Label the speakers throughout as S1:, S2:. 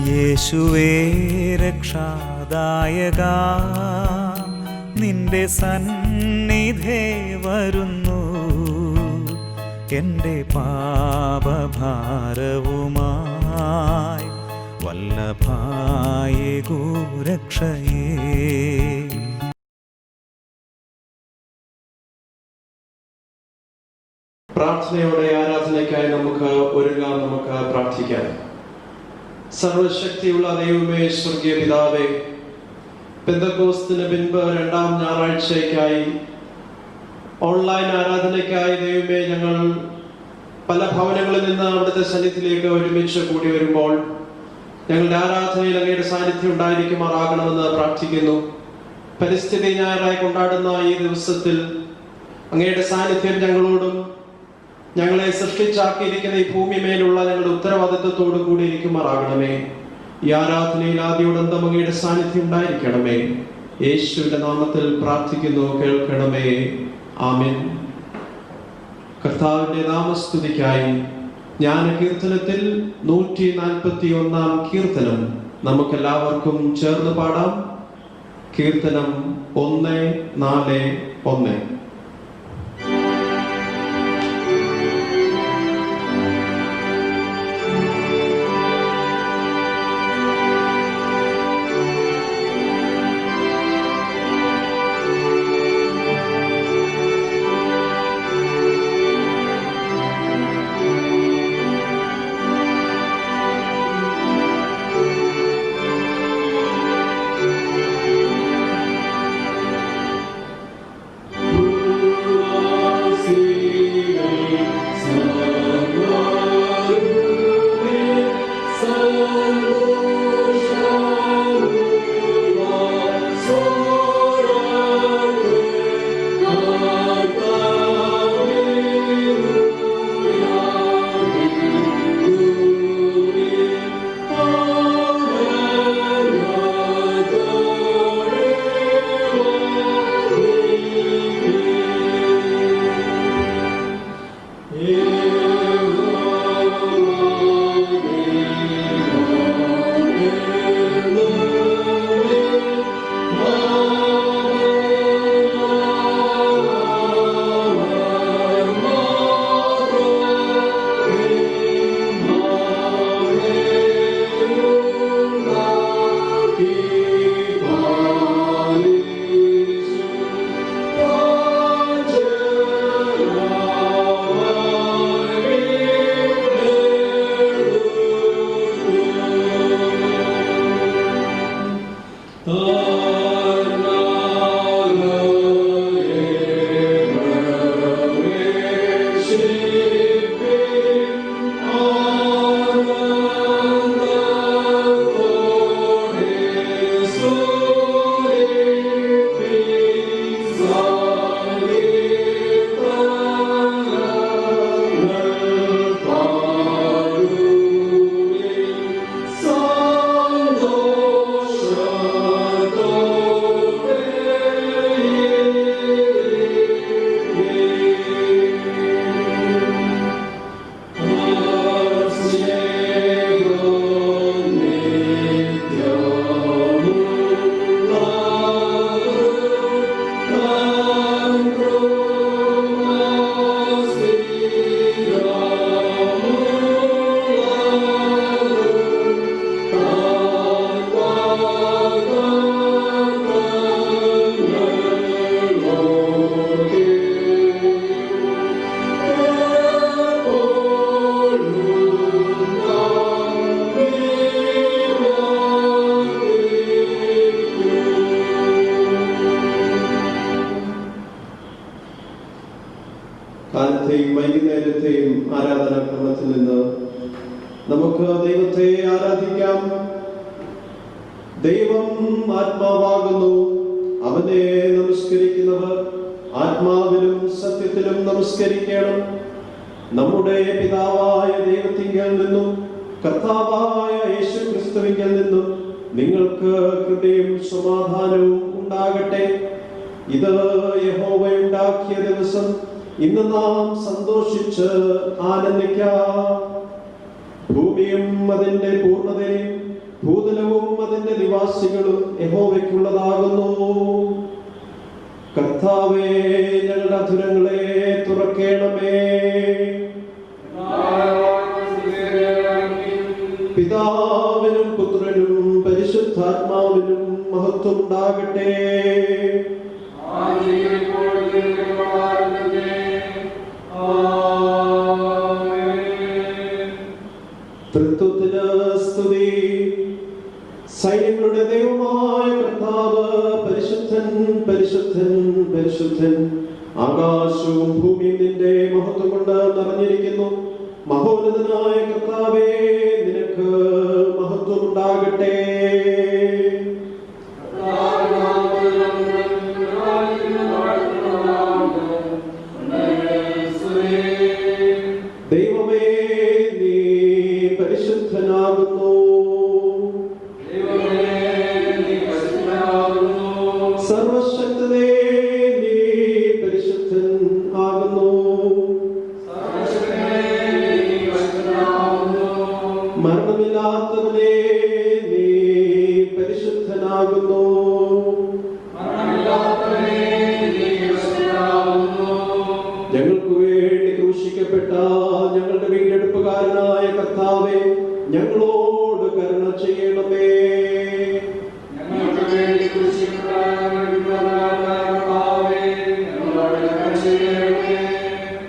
S1: യേശുവേ രക്ഷാദായക, നിന്റെ സന്നിധേ വരുന്നു. എൻ്റെ പാപഭാരവുമായി വല്ലഭായേ ഗോരക്ഷയേ.
S2: പ്രാർത്ഥനയോടെ ആരാധനയ്ക്കായി നമുക്ക് ഒരുങ്ങാം. നമുക്ക് പ്രാർത്ഥിക്കാം. സർവശക്തിയുള്ള ദൈവമേ, സ്വർഗീയ പിതാവേ, പെന്തക്കോസ്തിന് പിൻപ് രണ്ടാം ഞായറാഴ്ചയ്ക്കായി ഓൺലൈൻ ആരാധനയ്ക്കായി ദൈവമേ, ഞങ്ങൾ പല ഭവനങ്ങളിൽ നിന്ന് അവിടുത്തെ സന്നിധിയിലേക്ക് ഒരുമിച്ച് കൂടി വരുമ്പോൾ ഞങ്ങളുടെ ആരാധനയിൽ അങ്ങയുടെ സാന്നിധ്യം ഉണ്ടായിരിക്കുമാറാകണമെന്ന് പ്രാർത്ഥിക്കുന്നു. പരിസ്ഥിതി ഞായറായി കൊണ്ടാടുന്ന ഈ ദിവസത്തിൽ അങ്ങയുടെ സാന്നിധ്യം ഞങ്ങളോടും ഞങ്ങളെ സൃഷ്ടിച്ചാക്കിയിരിക്കുന്ന ഈ ഭൂമിമേലുള്ള ഞങ്ങളുടെ ഉത്തരവാദിത്വത്തോടു കൂടി ഇരിക്കുമാറാകണമേ. ഈ ആരാധനയിൽ ആദ്യോടന്തം അങ്ങയുടെ സാന്നിധ്യം ഉണ്ടായിരിക്കണമേ. യേശുവിന്റെ നാമത്തിൽ പ്രാർത്ഥിക്കുന്നു, കേൾക്കണമേ. ആമേൻ. കർത്താവിന്റെ നാമസ്തുതിക്കായി ജ്ഞാനകീർത്തനത്തിൽ 141 കീർത്തനം നമുക്കെല്ലാവർക്കും ചേർന്ന് പാടാം. കീർത്തനം 141. കാലത്തെയും വൈകുന്നേരത്തെയും ആരാധനാക്രമത്തിൽ നിന്ന് നമുക്ക് ദൈവത്തെ ആരാധിക്കാം. ദൈവം ആത്മാവാകുന്നു. അവനെ നമസ്കരിക്കുന്നവർ ആത്മാവിലും സത്യത്തിലും നമസ്കരിക്കണം. നമ്മുടെ പിതാവായ ദൈവത്തിങ്കൽ നിന്നും കർത്താവായ യേശു ക്രിസ്തുവിങ്കൽ നിന്നും നിങ്ങൾക്ക് കൃപയും സമാധാനവും ഉണ്ടാകട്ടെ. ഇത് യഹോവയുണ്ടാക്കിയ ദിവസം. ഇന്ന് നാം സന്തോഷിച്ച് ആനന്ദിക്കാം. ഭൂമിയും അതിന്റെ പൂർണ്ണതയും യഹോവയ്ക്കുള്ളതാകുന്നു. കർത്താവേ, ഞങ്ങളുടെ അധരങ്ങളെ തുറക്കേണമേ. പിതാവിനും പുത്രനും പരിശുദ്ധാത്മാവിനും മഹത്വം ഉണ്ടാകട്ടെ. തൃത്വത്തിന് സ്തുതി. സൈന്യങ്ങളുടെ ദൈവമായ കർത്താവ് പരിശുദ്ധൻ, പരിശുദ്ധൻ, പരിശുദ്ധൻ. ആകാശവും ഭൂമിയും നിന്റെ മഹത്വം കൊണ്ട് നിറഞ്ഞിരിക്കുന്നു. മഹോന്നതനായ കർത്താവേ, നിനക്ക് മഹത്വം ഉണ്ടാകട്ടെ. ദൈവമേ, നീ പരിശുദ്ധനാകുന്നു. സർവശക്തനേ, നീ പരിശുദ്ധൻ ആകുന്നു. മരണമില്ലാത്തവനേ, നീ പരിശുദ്ധനാകുന്നു. ഞങ്ങൾക്ക് വേണ്ടി ക്രൂശിക്കപ്പെട്ട ഞങ്ങളുടെ വീണ്ടെടുപ്പുകാരനായ കർത്താവേ, ഞങ്ങളോട് കരുണ ചെയ്യണമേ.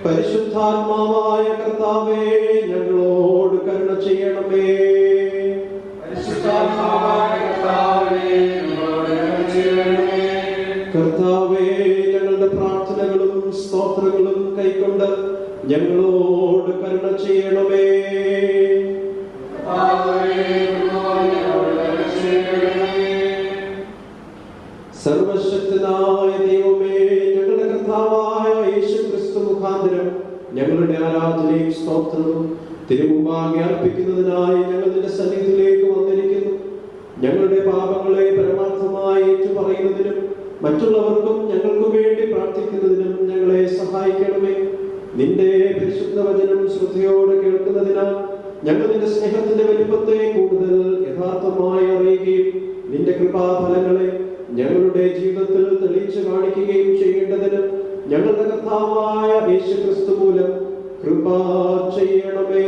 S2: പരിശുദ്ധാത്മാവായ കർത്താവേ, ഞങ്ങളോട് കരുണ ചെയ്യണമേ. കർത്താവേ, ഞങ്ങളുടെ പ്രാർത്ഥനകളും സ്തോത്രങ്ങളും കൈക്കൊണ്ട് ഞങ്ങളോട് കരുണ ചെയ്യണമേ. സർവശക്തനായ ദൈവമേ, ഞങ്ങളുടെ കർത്താവായ യേശുക്രിസ്തു മുഖാന്തരം ഞങ്ങളുടെ ആരാധനയും സ്തോത്രവും തിരുമുമ്പാകെ അർപ്പിക്കുന്നതിനായി ഞങ്ങൾ നിന്റെ സന്നിധിയിലേക്ക് വന്നിരിക്കുന്നു. ഞങ്ങളുടെ പാപങ്ങളെ പരമാർത്ഥമായി ഏറ്റുപറയുന്നതിനും മറ്റുള്ളവർക്കും ഞങ്ങൾക്കും വേണ്ടി പ്രാർത്ഥിക്കുന്നതിനും ഞങ്ങളെ സഹായിക്കണമേ. നിന്റെ പരിശുദ്ധ വചനം ശ്രദ്ധയോടെ കേൾക്കുന്നതിനാൽ ഞങ്ങൾ നിന്റെ സ്നേഹത്തിന്റെ വലിപ്പത്തെ കൂടുതൽ യഥാർത്ഥമായി അറിയുകയും നിന്റെ കൃപാഫലങ്ങളെ ഞങ്ങളുടെ ജീവിതത്തിൽ തെളിയിച്ചു കാണിക്കുകയും ചെയ്യേണ്ടതിന് ഞങ്ങളുടെ കർത്താവായ യേശുക്രിസ്തു മൂലം കൃപ ചെയ്യണമേ.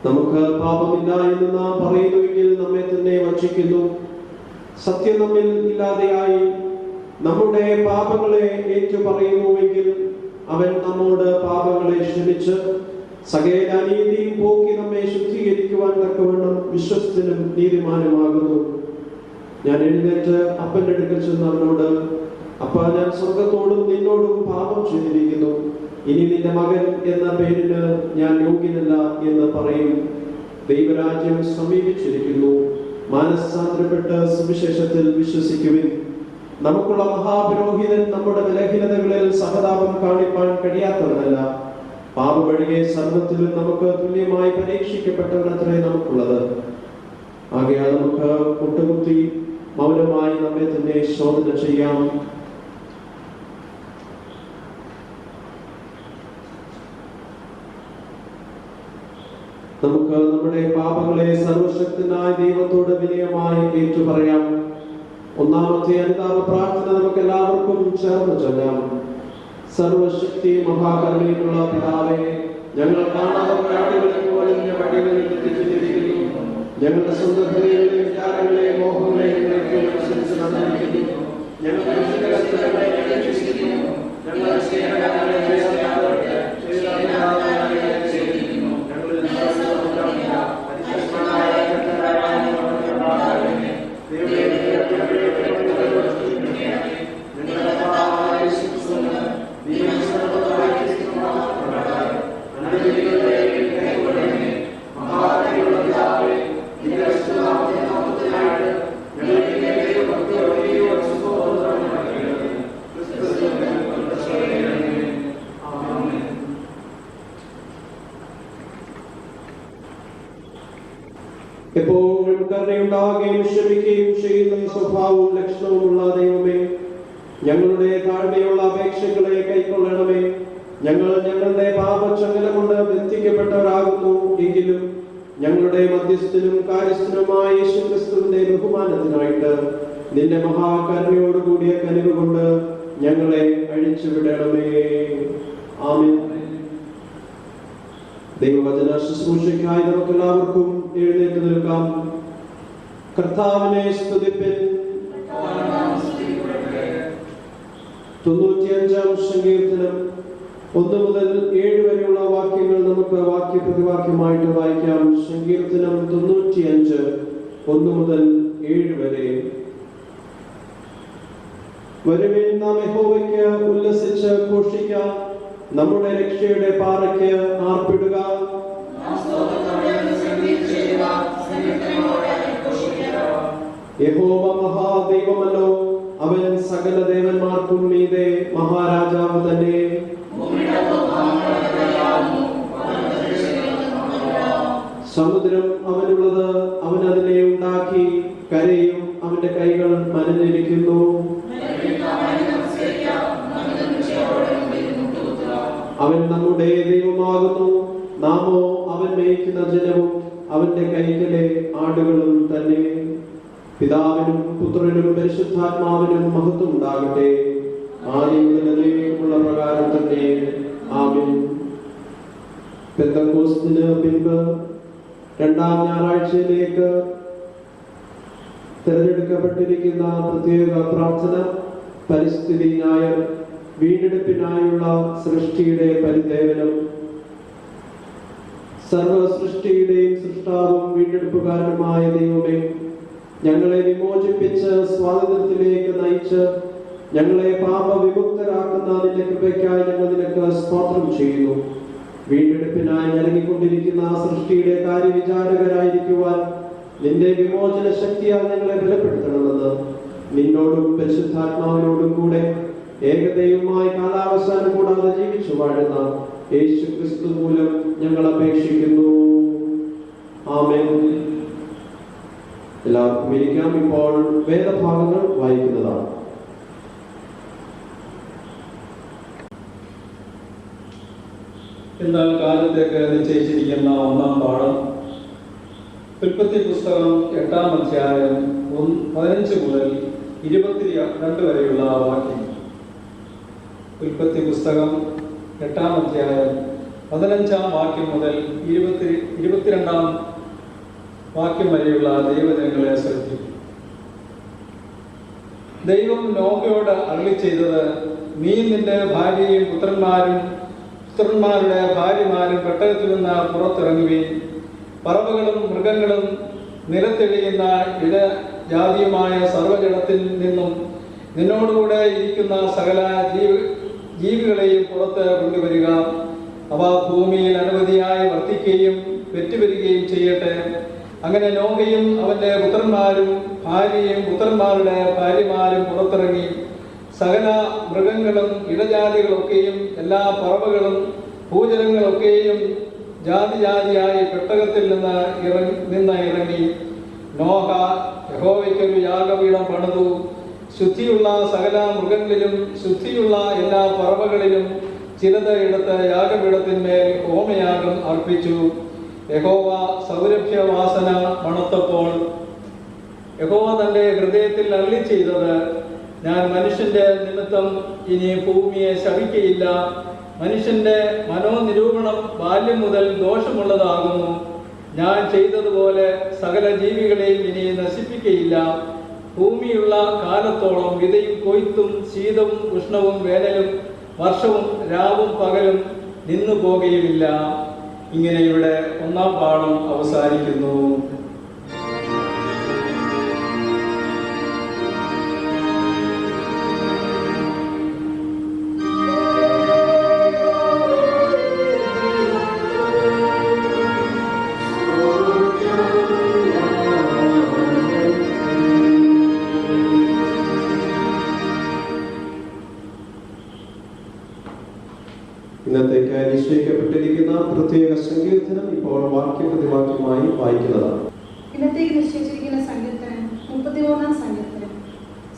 S2: നമുക്ക് പാപമില്ല എന്ന് നാം പറയുന്നുവെങ്കിൽ നമ്മെ തന്നെ വഞ്ചിക്കുന്നു. സത്യം നമ്മിൽ ഇല്ലാതെയായി നമ്മുടെ പാപങ്ങളെ ഏറ്റുപറയുന്നുവെങ്കിൽ അവൻ നമ്മോട് പാപങ്ങളെ ക്ഷമിച്ച് സകല അനീതിയും പോക്കി നമ്മെ ശുദ്ധീകരിക്കുവാൻ തക്കവണ്ണം വിശ്വസ്തനും നീതിമാനുമാകുന്നു. ഞാൻ എഴുന്നേറ്റ് അപ്പന്റെ അടുക്കൽ ചെന്ന് അവനോട്, അപ്പാ, ഞാൻ സ്വർഗത്തോടും നിന്നോടും പാപം ചെയ്തിരിക്കുന്നു. ഇനി നിന്റെ മകൻ എന്ന പേരിന് ഞാൻ യോഗ്യനല്ല എന്ന് പറയും. ദൈവരാജ്യം സമീപിച്ചിരിക്കുന്നു. മാനസാന്തരപ്പെട്ട് സുവിശേഷത്തിൽ വിശ്വസിക്കുവിൻ. നമുക്കുള്ള മഹാപുരോഹിതൻ നമ്മുടെ ബലഹീനതകളിൽ സഹതാപം കാണിപ്പാൻ കഴിയാത്തവനല്ല. പാപമൊഴികെ സർവ്വത്തിലും നമുക്ക് തുല്യമായി പരീക്ഷിക്കപ്പെട്ടവനത്രേ നമുക്കുള്ളത്. ആകയാൽ നമുക്ക് മുട്ടുകുത്തി മൗനമായി നമ്മെ തന്നെ ശോധന ചെയ്യാം. നമുക്ക് നമ്മുടെ പാപങ്ങളെ സർവശക്തനായ ദൈവത്തോട് വിനയമായി ഏറ്റുപറയാം. ഒന്നാമത്തെ അനുതാപ പ്രാർത്ഥന നമുക്ക് എല്ലാവർക്കും ചേർന്ന് ചൊല്ലാം. സർവശക്തി മഹാകരുണയുള്ള പിതാവേ, ഞങ്ങൾ കാണാതെ ഞങ്ങളുടെ സ്വന്തം ഹൃദയങ്ങളെ, വിചാരങ്ങളെ, മോഹങ്ങളെ എപ്പോഴും കരുണയുണ്ടാകുകയും ക്ഷമിക്കുകയും ചെയ്യുന്ന സ്വഭാവവും ലക്ഷണവുമുള്ള ദൈവമേ, ഞങ്ങളുടെ താഴ്മയുള്ള അപേക്ഷകളെ കൈക്കൊള്ളണമേ. ഞങ്ങൾ ഞങ്ങളുടെ പാപച്ചങ്ങല കൊണ്ട് മധ്യസ്ഥനും കാര്യസ്ഥനുമായ യേശുക്രിസ്തുവിന്റെ ബഹുമാനത്തിനായിട്ട് നിന്റെ മഹാകരുണയോടുകൂടിയ കനിവ് കൊണ്ട് ഞങ്ങളെ അഴിച്ചുവിടണമേ. ആമേൻ. ദൈവവചന ശുശ്രൂഷയ്ക്കായി നമുക്കെല്ലാവർക്കും എഴുന്നേറ്റ് നിൽക്കാം. കർത്താവിനെ സ്തുതിപ്പിൻ. 95-ാം സങ്കീർത്തനം 1 മുതൽ 7 വരെയുള്ള വാക്യങ്ങൾ നമുക്ക് വാക്യപ്രതിവാക്യമായിട്ട് വായിക്കാം. സങ്കീർത്തനം 95 1 മുതൽ 7 വരെ. വരുവിൻ, നാം യഹോവയ്ക്ക് ഉല്ലസിച്ച് ഘോഷിക്കാം, നമ്മുടെ രക്ഷയുടെ പാറയ്ക്ക് ആർപ്പിടുക. യഹോവ മഹാദൈവമല്ലോ, അവൻ സകല ദേവന്മാർക്കും മീതെ മഹാരാജാവ് തന്നെ. സമുദ്രം അവനുള്ളത്, അവൻ അതിനെ ഉണ്ടാക്കി, കരയും അവന്റെ കൈകൾ മനഞ്ഞിരിക്കുന്നു. അവൻ നമ്മുടെ ദൈവമാകുന്നു, നാമോ അവൻ മേയ്ക്കുന്ന ജനവും അവന്റെ കൈകളിലെ ആടുകളും തന്നെ. പിതാവിനും പുത്രനും പരിശുദ്ധാത്മാവിനും മഹത്വം ഉണ്ടാകട്ടെ, ആദ്യം മുതലേക്കുള്ള പ്രകാരം തന്നെ. ആമേൻ. പെന്തക്കോസ്തിന് പിൻപ് 2-ാം ഞായറാഴ്ചയിലേക്ക് തിരഞ്ഞെടുക്കപ്പെട്ടിരിക്കുന്ന പ്രത്യേക പ്രാർത്ഥന പരിസ്ഥിതി ന്യായം, വീണ്ടെടുപ്പിനായുള്ള സൃഷ്ടിയുടെ പരിദേവനം. സർവ സൃഷ്ടിയുടെയും സൃഷ്ടാവും വീണ്ടെടുപ്പുകാരനുമായ ദൈവമേ, ഞങ്ങളെ വിമോചിപ്പിച്ച് സ്വാതന്ത്ര്യത്തിലേക്ക് നയിച്ച് ഞങ്ങളെ പാപവിമുക്തരാക്കുന്ന നിന്റെ കൃപയ്ക്കായി ഞങ്ങൾ നിനക്ക് സ്തോത്രം ചെയ്യുന്നു. വീണ്ടെടുപ്പിനായി നൽകിക്കൊണ്ടിരിക്കുന്ന സൃഷ്ടിയുടെ കാര്യവിചാരകരായിരിക്കുവാൻ നിന്റെ വിമോചന ശക്തിയാൽ ഞങ്ങളെ ബലപ്പെടുത്തണമെന്ന് നിന്നോടും പരിശുദ്ധാത്മാവിനോടും കൂടെ ഏകദൈവമായി കാലാവസാനം കൂടാതെ ജീവിച്ചു വാഴുന്ന യേശു ക്രിസ്തു മൂലം ഞങ്ങൾ അപേക്ഷിക്കുന്നു. ആമേൻ. എല്ലാവർക്കും ഇരിക്കാം. ഇപ്പോൾ വേദഭാഗങ്ങൾ വായിക്കുന്നതാണ്.
S3: എന്നാൽ കാലത്തേക്ക് നിശ്ചയിച്ചിരിക്കുന്ന 1-ാം പാഠം ഉൽപ്പത്തി പുസ്തകം 8-ാം അധ്യായം 15 മുതൽ 22 വരെയുള്ള വാക്യം. ഉൽപ്പത്തി പുസ്തകം 8-ാം അധ്യായം 15-ാം വാക്യം മുതൽ 22-ാം വാക്യം വരെയുള്ള ദൈവജനങ്ങളെ ശ്രദ്ധിക്കും. ദൈവം നോഹയോട് അരുളി ചെയ്തത്, നീ നിന്റെ ഭാര്യയും പുത്രന്മാരുടെ ഭാര്യമാരും പെട്ടകത്തിൽ നിന്ന് പുറത്തിറങ്ങുകയും പറവകളും മൃഗങ്ങളും നിലത്തെളിയുന്ന ഇടജാതിയുമായ സർവ്വജടത്തിൽ നിന്നും നിന്നോടുകൂടെ ഇരിക്കുന്ന സകല ജീവികളെയും പുറത്ത് കൊണ്ടുവരിക. അവ ഭൂമിയിൽ അനവധിയായി വർദ്ധിക്കുകയും പെറ്റുവരികയും ചെയ്യട്ടെ. അങ്ങനെ നോഹയും അവന്റെ പുത്രന്മാരും ഭാര്യയും പുത്രന്മാരുടെ ഭാര്യമാരും പുറത്തിറങ്ങി സകല മൃഗങ്ങളും ഇടജാതികളൊക്കെയും എല്ലാ പറവകളും ഭൂജലങ്ങളൊക്കെയും ജാതിയായി പെട്ടകത്തിൽ നിന്ന് ഇറങ്ങി. നോഹ യഹോവയ്ക്കൊരു യാഗപീഠം പണിതു. ശുദ്ധിയുള്ള സകല മൃഗങ്ങളിലും ശുദ്ധിയുള്ള എല്ലാ പറവകളിലും ചിലത് എടുത്ത് യാഗപീഠത്തിന്മേൽ ഹോമയാഗം അർപ്പിച്ചു. യഹോവ സൗരഭ്യവാസന മണത്തപ്പോൾ യഹോവ തന്റെ ഹൃദയത്തിൽ അരുളി ചെയ്തത്, ഞാൻ മനുഷ്യന്റെ നിമിത്തം ഇനി ഭൂമിയെ ശപിക്കയില്ല. മനുഷ്യന്റെ മനോനിരൂപണം ബാല്യം മുതൽ ദോഷമുള്ളതാകുന്നു. ഞാൻ ചെയ്തതുപോലെ സകല ജീവികളെയും ഇനി നശിപ്പിക്കയില്ല. ഭൂമിയുള്ള കാലത്തോളം വിതയും കൊയ്ത്തും ശീതവും ഉഷ്ണവും വേനലും വർഷവും രാവും പകലും നിന്നു പോകുകയുമില്ല. ഇങ്ങനെ ഇവിടെ 1-ാം പാഠം അവസാനിക്കുന്നു.
S2: ഇന്നത്തേക്ക് നിശ്ചയിക്കപ്പെട്ടിരിക്കുന്ന പ്രത്യേക സങ്കീർത്തനം ഇപ്പോൾ വാക്യപ്രതിവാക്യമായി വായിക്കുന്നതാണ്.
S4: ഇന്നത്തേക്ക് നിശ്ചയിച്ചിരിക്കുന്ന സങ്കീർത്തനം 33-ാം സങ്കീർത്തനം.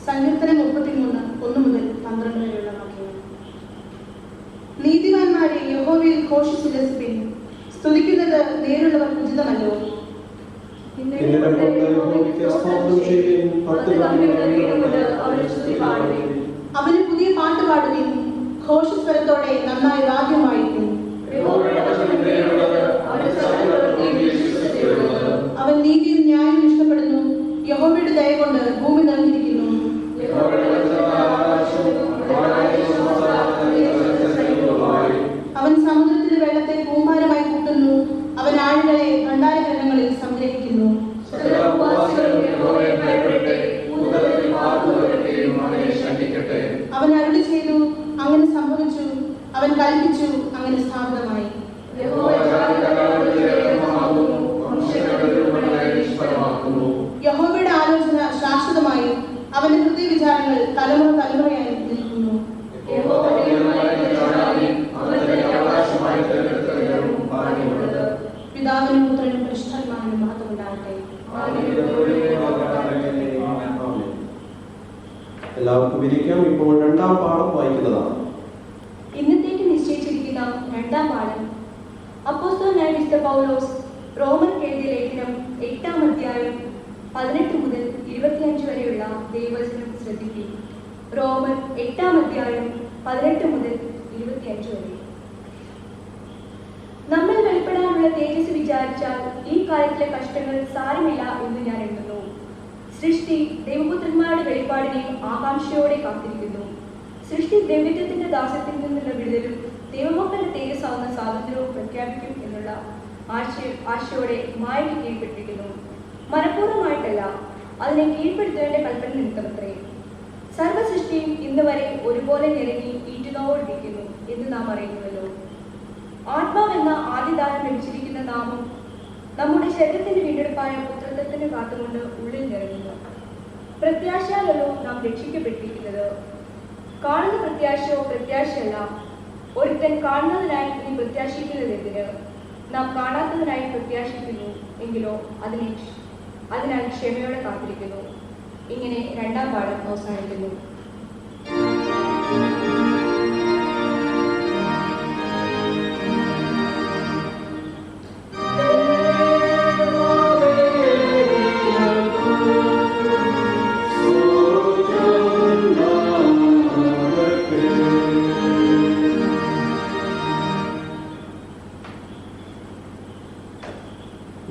S4: സങ്കീർത്തനം 33 1 മുതൽ 12 വരെയുള്ള വാക്യങ്ങൾ. നീതിമാന്മാരെ യഹോവയിൽ ഘോഷിച്ചുല്ലസിപ്പിൻ, സ്തുതിക്കുന്നത് നേരുള്ളവർ ഉചിതമല്ലോ.
S2: ഇന്നലെ കൊണ്ട് യഹോവയ്ക്ക് സ്തോത്രം ചെയ്യുകയും 10 ഗാനങ്ങളുടെ അവനെ സ്തുതിപ്പാടുകയും
S4: അവന് പുതിയ പാട്ട് പാടുകയും ഘോഷസ്വരത്തോടെ നന്നായി വാദ്യം വായിക്കും. അവൻ നീതിയും ന്യായവും ഇഷ്ടപ്പെടുന്നു. യഹോവയുടെ ദയ കൊണ്ട് ഭൂമി നിറഞ്ഞിരിക്കുന്നു. അവൻ സമുദ്രത്തിലെ വെള്ളത്തെ കൂമ്പാരമായി കൂട്ടുന്നു. അവൻ ആഴുകളെ ഭണ്ഡാരഗ്രഹങ്ങളിൽ സംഗ്രഹിക്കുന്നു. അവൻ അരുളി ചെയ്തു, അങ്ങനെ സംഭവിച്ചു. അവൻ കൽപ്പിച്ചു, അങ്ങനെ സ്ഥാപിതമായി. യഹോവയുടെ ആലോചന ശാശ്വതമായി, അവന്റെ ഹൃദയ വിചാരങ്ങൾ തലമുറ തലമുറയായി നിൽക്കുന്നു. പിതാവിനും പുത്രനും പരിശുദ്ധാത്മാവിനും മഹത്വം ഉണ്ടാകട്ടെ.
S2: എല്ലാവർക്കും ഇരിക്കാം. ഇപ്പോൾ രണ്ടാം പാഠം വായിക്കുന്നതാണ്.
S5: ഇന്നത്തേക്ക് നിശ്ചയിച്ചിരിക്കുന്ന രണ്ടാം പാഠം അപ്പോസ്തലനായ വിശുദ്ധ പൗലോസ് റോമർക്ക് എഴുതിയ ലേഖനം 8-ാം അധ്യായം 18 മുതൽ 25 വരെയുള്ള ദൈവവചനം ശ്രദ്ധിക്കും. റോമർ 8-ാം അധ്യായം 18 മുതൽ 25 വരെ. നമ്മൾ വെളിപ്പെടാനുള്ള തേജസ് വിചാരിച്ചാൽ ഈ കാലത്തിലെ കഷ്ടങ്ങൾ സാരമില്ല എന്ന് ഞാൻ എണ്ണുന്നു. സൃഷ്ടി ദൈവപുത്രന്മാരുടെ വെളിപ്പാടിനെയും ആകാംക്ഷയോടെ കാത്തിരിക്കുന്നു. സൃഷ്ടി ദ്രവ്യത്വത്തിന്റെ ദാസ്യത്തിൽ നിന്നുള്ള വിടുതലും ദൈവമക്കളുടെ തേജസ്സാവുന്ന സ്വാതന്ത്ര്യവും പ്രഖ്യാപിക്കും എന്നുള്ള ആശയോടെ മായയ്ക്ക് കീഴ്പ്പെട്ടിരിക്കുന്നു. മനഃപൂർവ്വമായിട്ടല്ല, അതിനെ കീഴ്പ്പെടുത്തുന്നതിന്റെ കൽപ്പന നിമിത്തമത്രേ. സർവ്വസൃഷ്ടിയും ഇന്ന് വരെ ഒരുപോലെ നിരങ്ങി ഈറ്റുനോടിരിക്കുന്നു എന്ന് നാം അറിയുന്നുവല്ലോ. ആത്മാവെന്ന ആദ്യദാനം ലഭിച്ചിരിക്കുന്ന നാമം നമ്മുടെ ശരീരത്തിന്റെ വീണ്ടെടുപ്പായ പുത്രത്വത്തിന് കാത്തുകൊണ്ട് ഉള്ളിൽ നിറങ്ങുന്നു. പ്രത്യാശയാലല്ലോ നാം രക്ഷിക്കപ്പെട്ടിരിക്കുന്നത്. കാണുന്ന പ്രത്യാശയോ പ്രത്യാശയല്ല. ഒരുത്തൻ കാണുന്നതിനായി നീ പ്രത്യാശിക്കുന്നതെന്തിന്? നാം കാണാത്തതിനായി പ്രത്യാശിക്കുന്നു എങ്കിലോ അതിനാൽ ക്ഷമയോടെ കാത്തിരിക്കുന്നു. ഇങ്ങനെ രണ്ടാം പാഠം അവസാനിക്കുന്നു.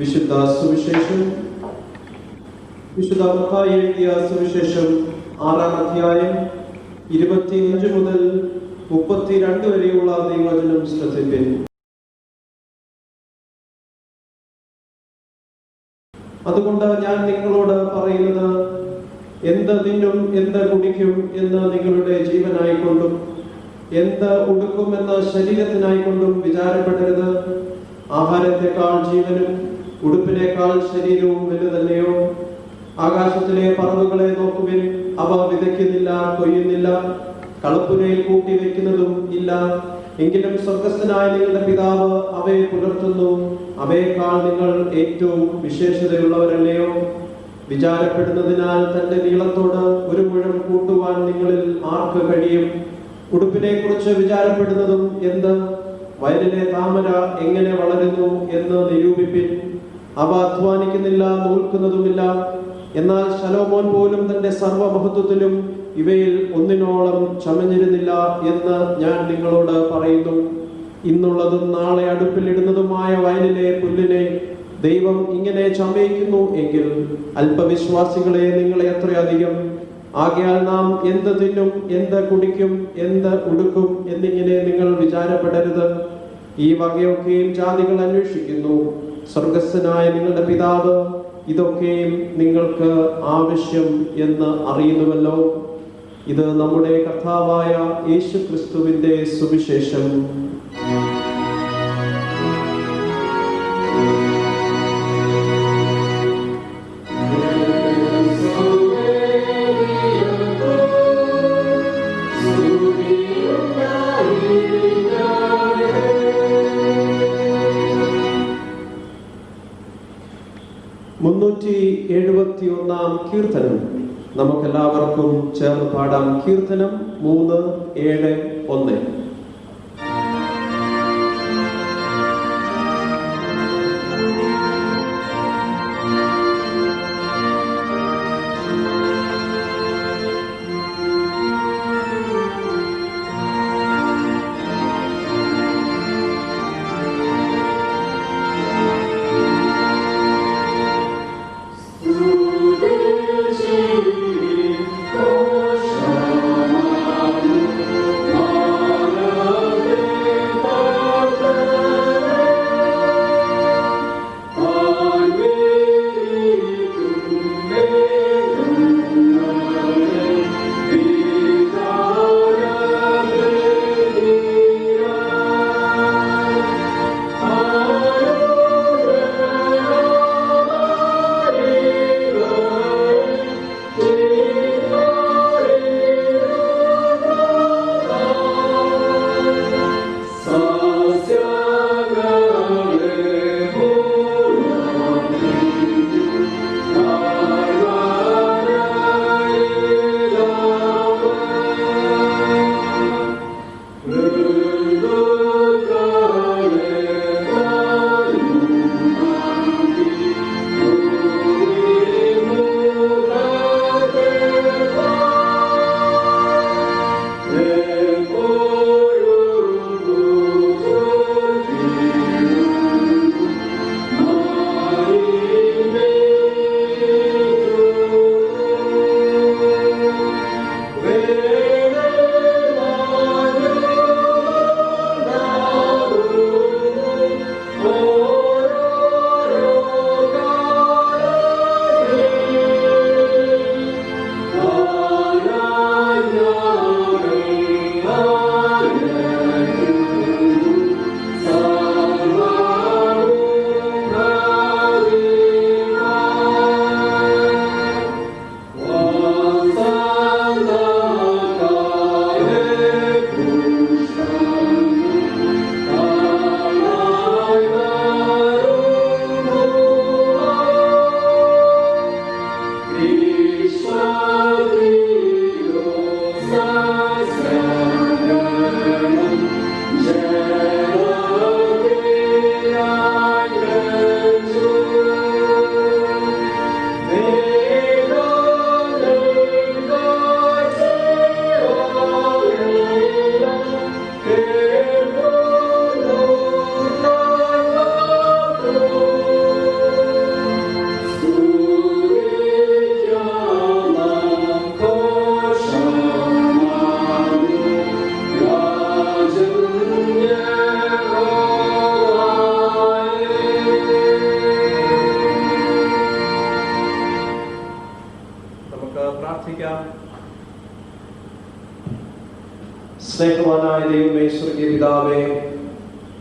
S2: വിശുദ്ധ സുവിശേഷം വിശുദ്ധ മത്തായി എഴുതിയ സുവിശേഷം 6-ാം അധ്യായം 25 മുതൽ 32 വരെയുള്ള ദൈവവചനം ശ്രദ്ധിപ്പിൻ. അതുകൊണ്ട് ഞാൻ നിങ്ങളോട് പറയുന്നത്, എന്ത് തിന്നും എന്ത് കുടിക്കും എന്ന് നിങ്ങളുടെ ജീവനായിക്കൊണ്ടും എന്ത് ഉടുക്കും എന്ന ശരീരത്തിനായിക്കൊണ്ടും വിചാരപ്പെടരുത്. ആഹാരത്തെക്കാൾ ജീവനും ഉടുപ്പിനേക്കാൾ ശരീരവും വലുതന്നെയോ? ആകാശത്തിലെ പറവുകളെ നോക്കുവിൻ. അവ വിതയ്ക്കുന്നില്ല, കൊയ്യുന്നില്ല, കളപ്പുരയിൽ കൂട്ടി വയ്ക്കുന്നതും ഇല്ല. എങ്കിലും സ്വർഗ്ഗസ്ഥനായ നിങ്ങളുടെ പിതാവ് അവയെ പുലർത്തുന്നു. അവയേക്കാൾ നിങ്ങൾ ഏറ്റവും വിശേഷതയുള്ളവരല്ലയോ? വിചാരപ്പെടുന്നതിനാൽ തന്റെ നീളത്തോട് ഒരു മുഴം കൂട്ടുവാൻ നിങ്ങളിൽ ആർക്ക് കഴിയും? ഉടുപ്പിനെ കുറിച്ച് വിചാരപ്പെടുന്നതും എന്ത്? വയലിലെ താമര എങ്ങനെ വളരുന്നു എന്ന് നിരൂപിപ്പിൻ. അവ അധ്വാനിക്കുന്നില്ല, നൂൽക്കുന്നതുമില്ല. എന്നാൽ ശലോമോൻ പോലും തന്റെ സർവ്വമഹത്വത്തിലും ഇവയിൽ ഒന്നിനോളം ചമഞ്ഞിരുന്നില്ല എന്ന് ഞാൻ നിങ്ങളോട് പറയുന്നു. ഇന്നുള്ളതും നാളെ അടുപ്പിലിടുന്നതുമായ വയലിലെ പുല്ലിനെ ദൈവം ഇങ്ങനെ ചമയിക്കുന്നു എങ്കിൽ അല്പവിശ്വാസികളെ നിങ്ങളെ എത്രയധികം. ആകയാൽ നാം എന്ത് തിന്നും എന്ത് കുടിക്കും എന്ത് ഉടുക്കും എന്നിങ്ങനെ നിങ്ങൾ വിചാരപ്പെടരുത്. ഈ വകയൊക്കെയും ജാതികൾ അന്വേഷിക്കുന്നു. സ്വർഗ്ഗസ്ഥനായ നിങ്ങളുടെ പിതാവ് ഇതൊക്കെയും നിങ്ങൾക്ക് ആവശ്യം എന്ന് അറിയുന്നുവല്ലോ. ഇത് നമ്മുടെ കർത്താവായ യേശുക്രിസ്തുവിന്റെ സുവിശേഷം. കീർത്തനം നമുക്കെല്ലാവർക്കും ചേർന്ന് പാടാം. കീർത്തനം 3:7-1.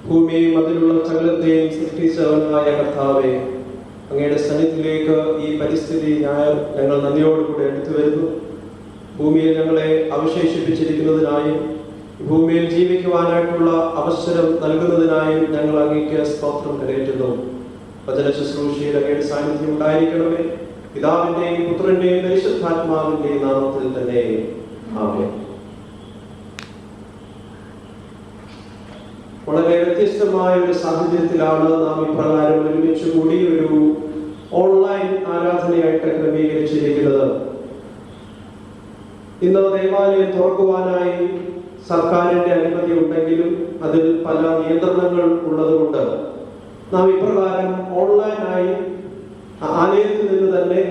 S2: ഭൂമിയെയും അതിലുള്ള സകലത്തെയും സൃഷ്ടിച്ചവനായ കർത്താവേ, അങ്ങയുടെ സന്നിധിയിലേക്ക് ഈ പരിസ്ഥിതി ഞങ്ങൾ നന്ദിയോടുകൂടെ എടുത്തു വരുന്നു. ഭൂമിയിൽ ഞങ്ങളെ അവശേഷിപ്പിച്ചിരിക്കുന്നതിനായും ഭൂമിയിൽ ജീവിക്കുവാനായിട്ടുള്ള അവസരം നൽകുന്നതിനായും ഞങ്ങൾ അങ്ങേക്ക് സ്തോത്രം കരേറ്റുന്നു. വചന ശുശ്രൂഷയിൽ അങ്ങയുടെ സാന്നിധ്യം ഉണ്ടായിരിക്കണമേ. പിതാവിന്റെയും പുത്രന്റെയും പരിശുദ്ധാത്മാവിന്റെയും നാമത്തിൽ തന്നെ ആമേൻ. വളരെ വ്യത്യസ്തമായ ഒരു സാഹചര്യത്തിലാണ് നാം ഇപ്രകാരം ഒരുമിച്ച് കൂടി ഒരു ഓൺലൈൻ ആരാധനയായിട്ട് ക്രമീകരിച്ചിരിക്കുന്നത്. ഇന്ന് ദേവാലയം തുറക്കുവാനായി സർക്കാരിന്റെ അനുമതി ഉണ്ടെങ്കിലും അതിൽ പല നിയന്ത്രണങ്ങൾ ഉള്ളതുകൊണ്ട് നാം ഇപ്രകാരം ഓൺലൈനായി ആലയത്തിൽ നിന്ന് തന്നെ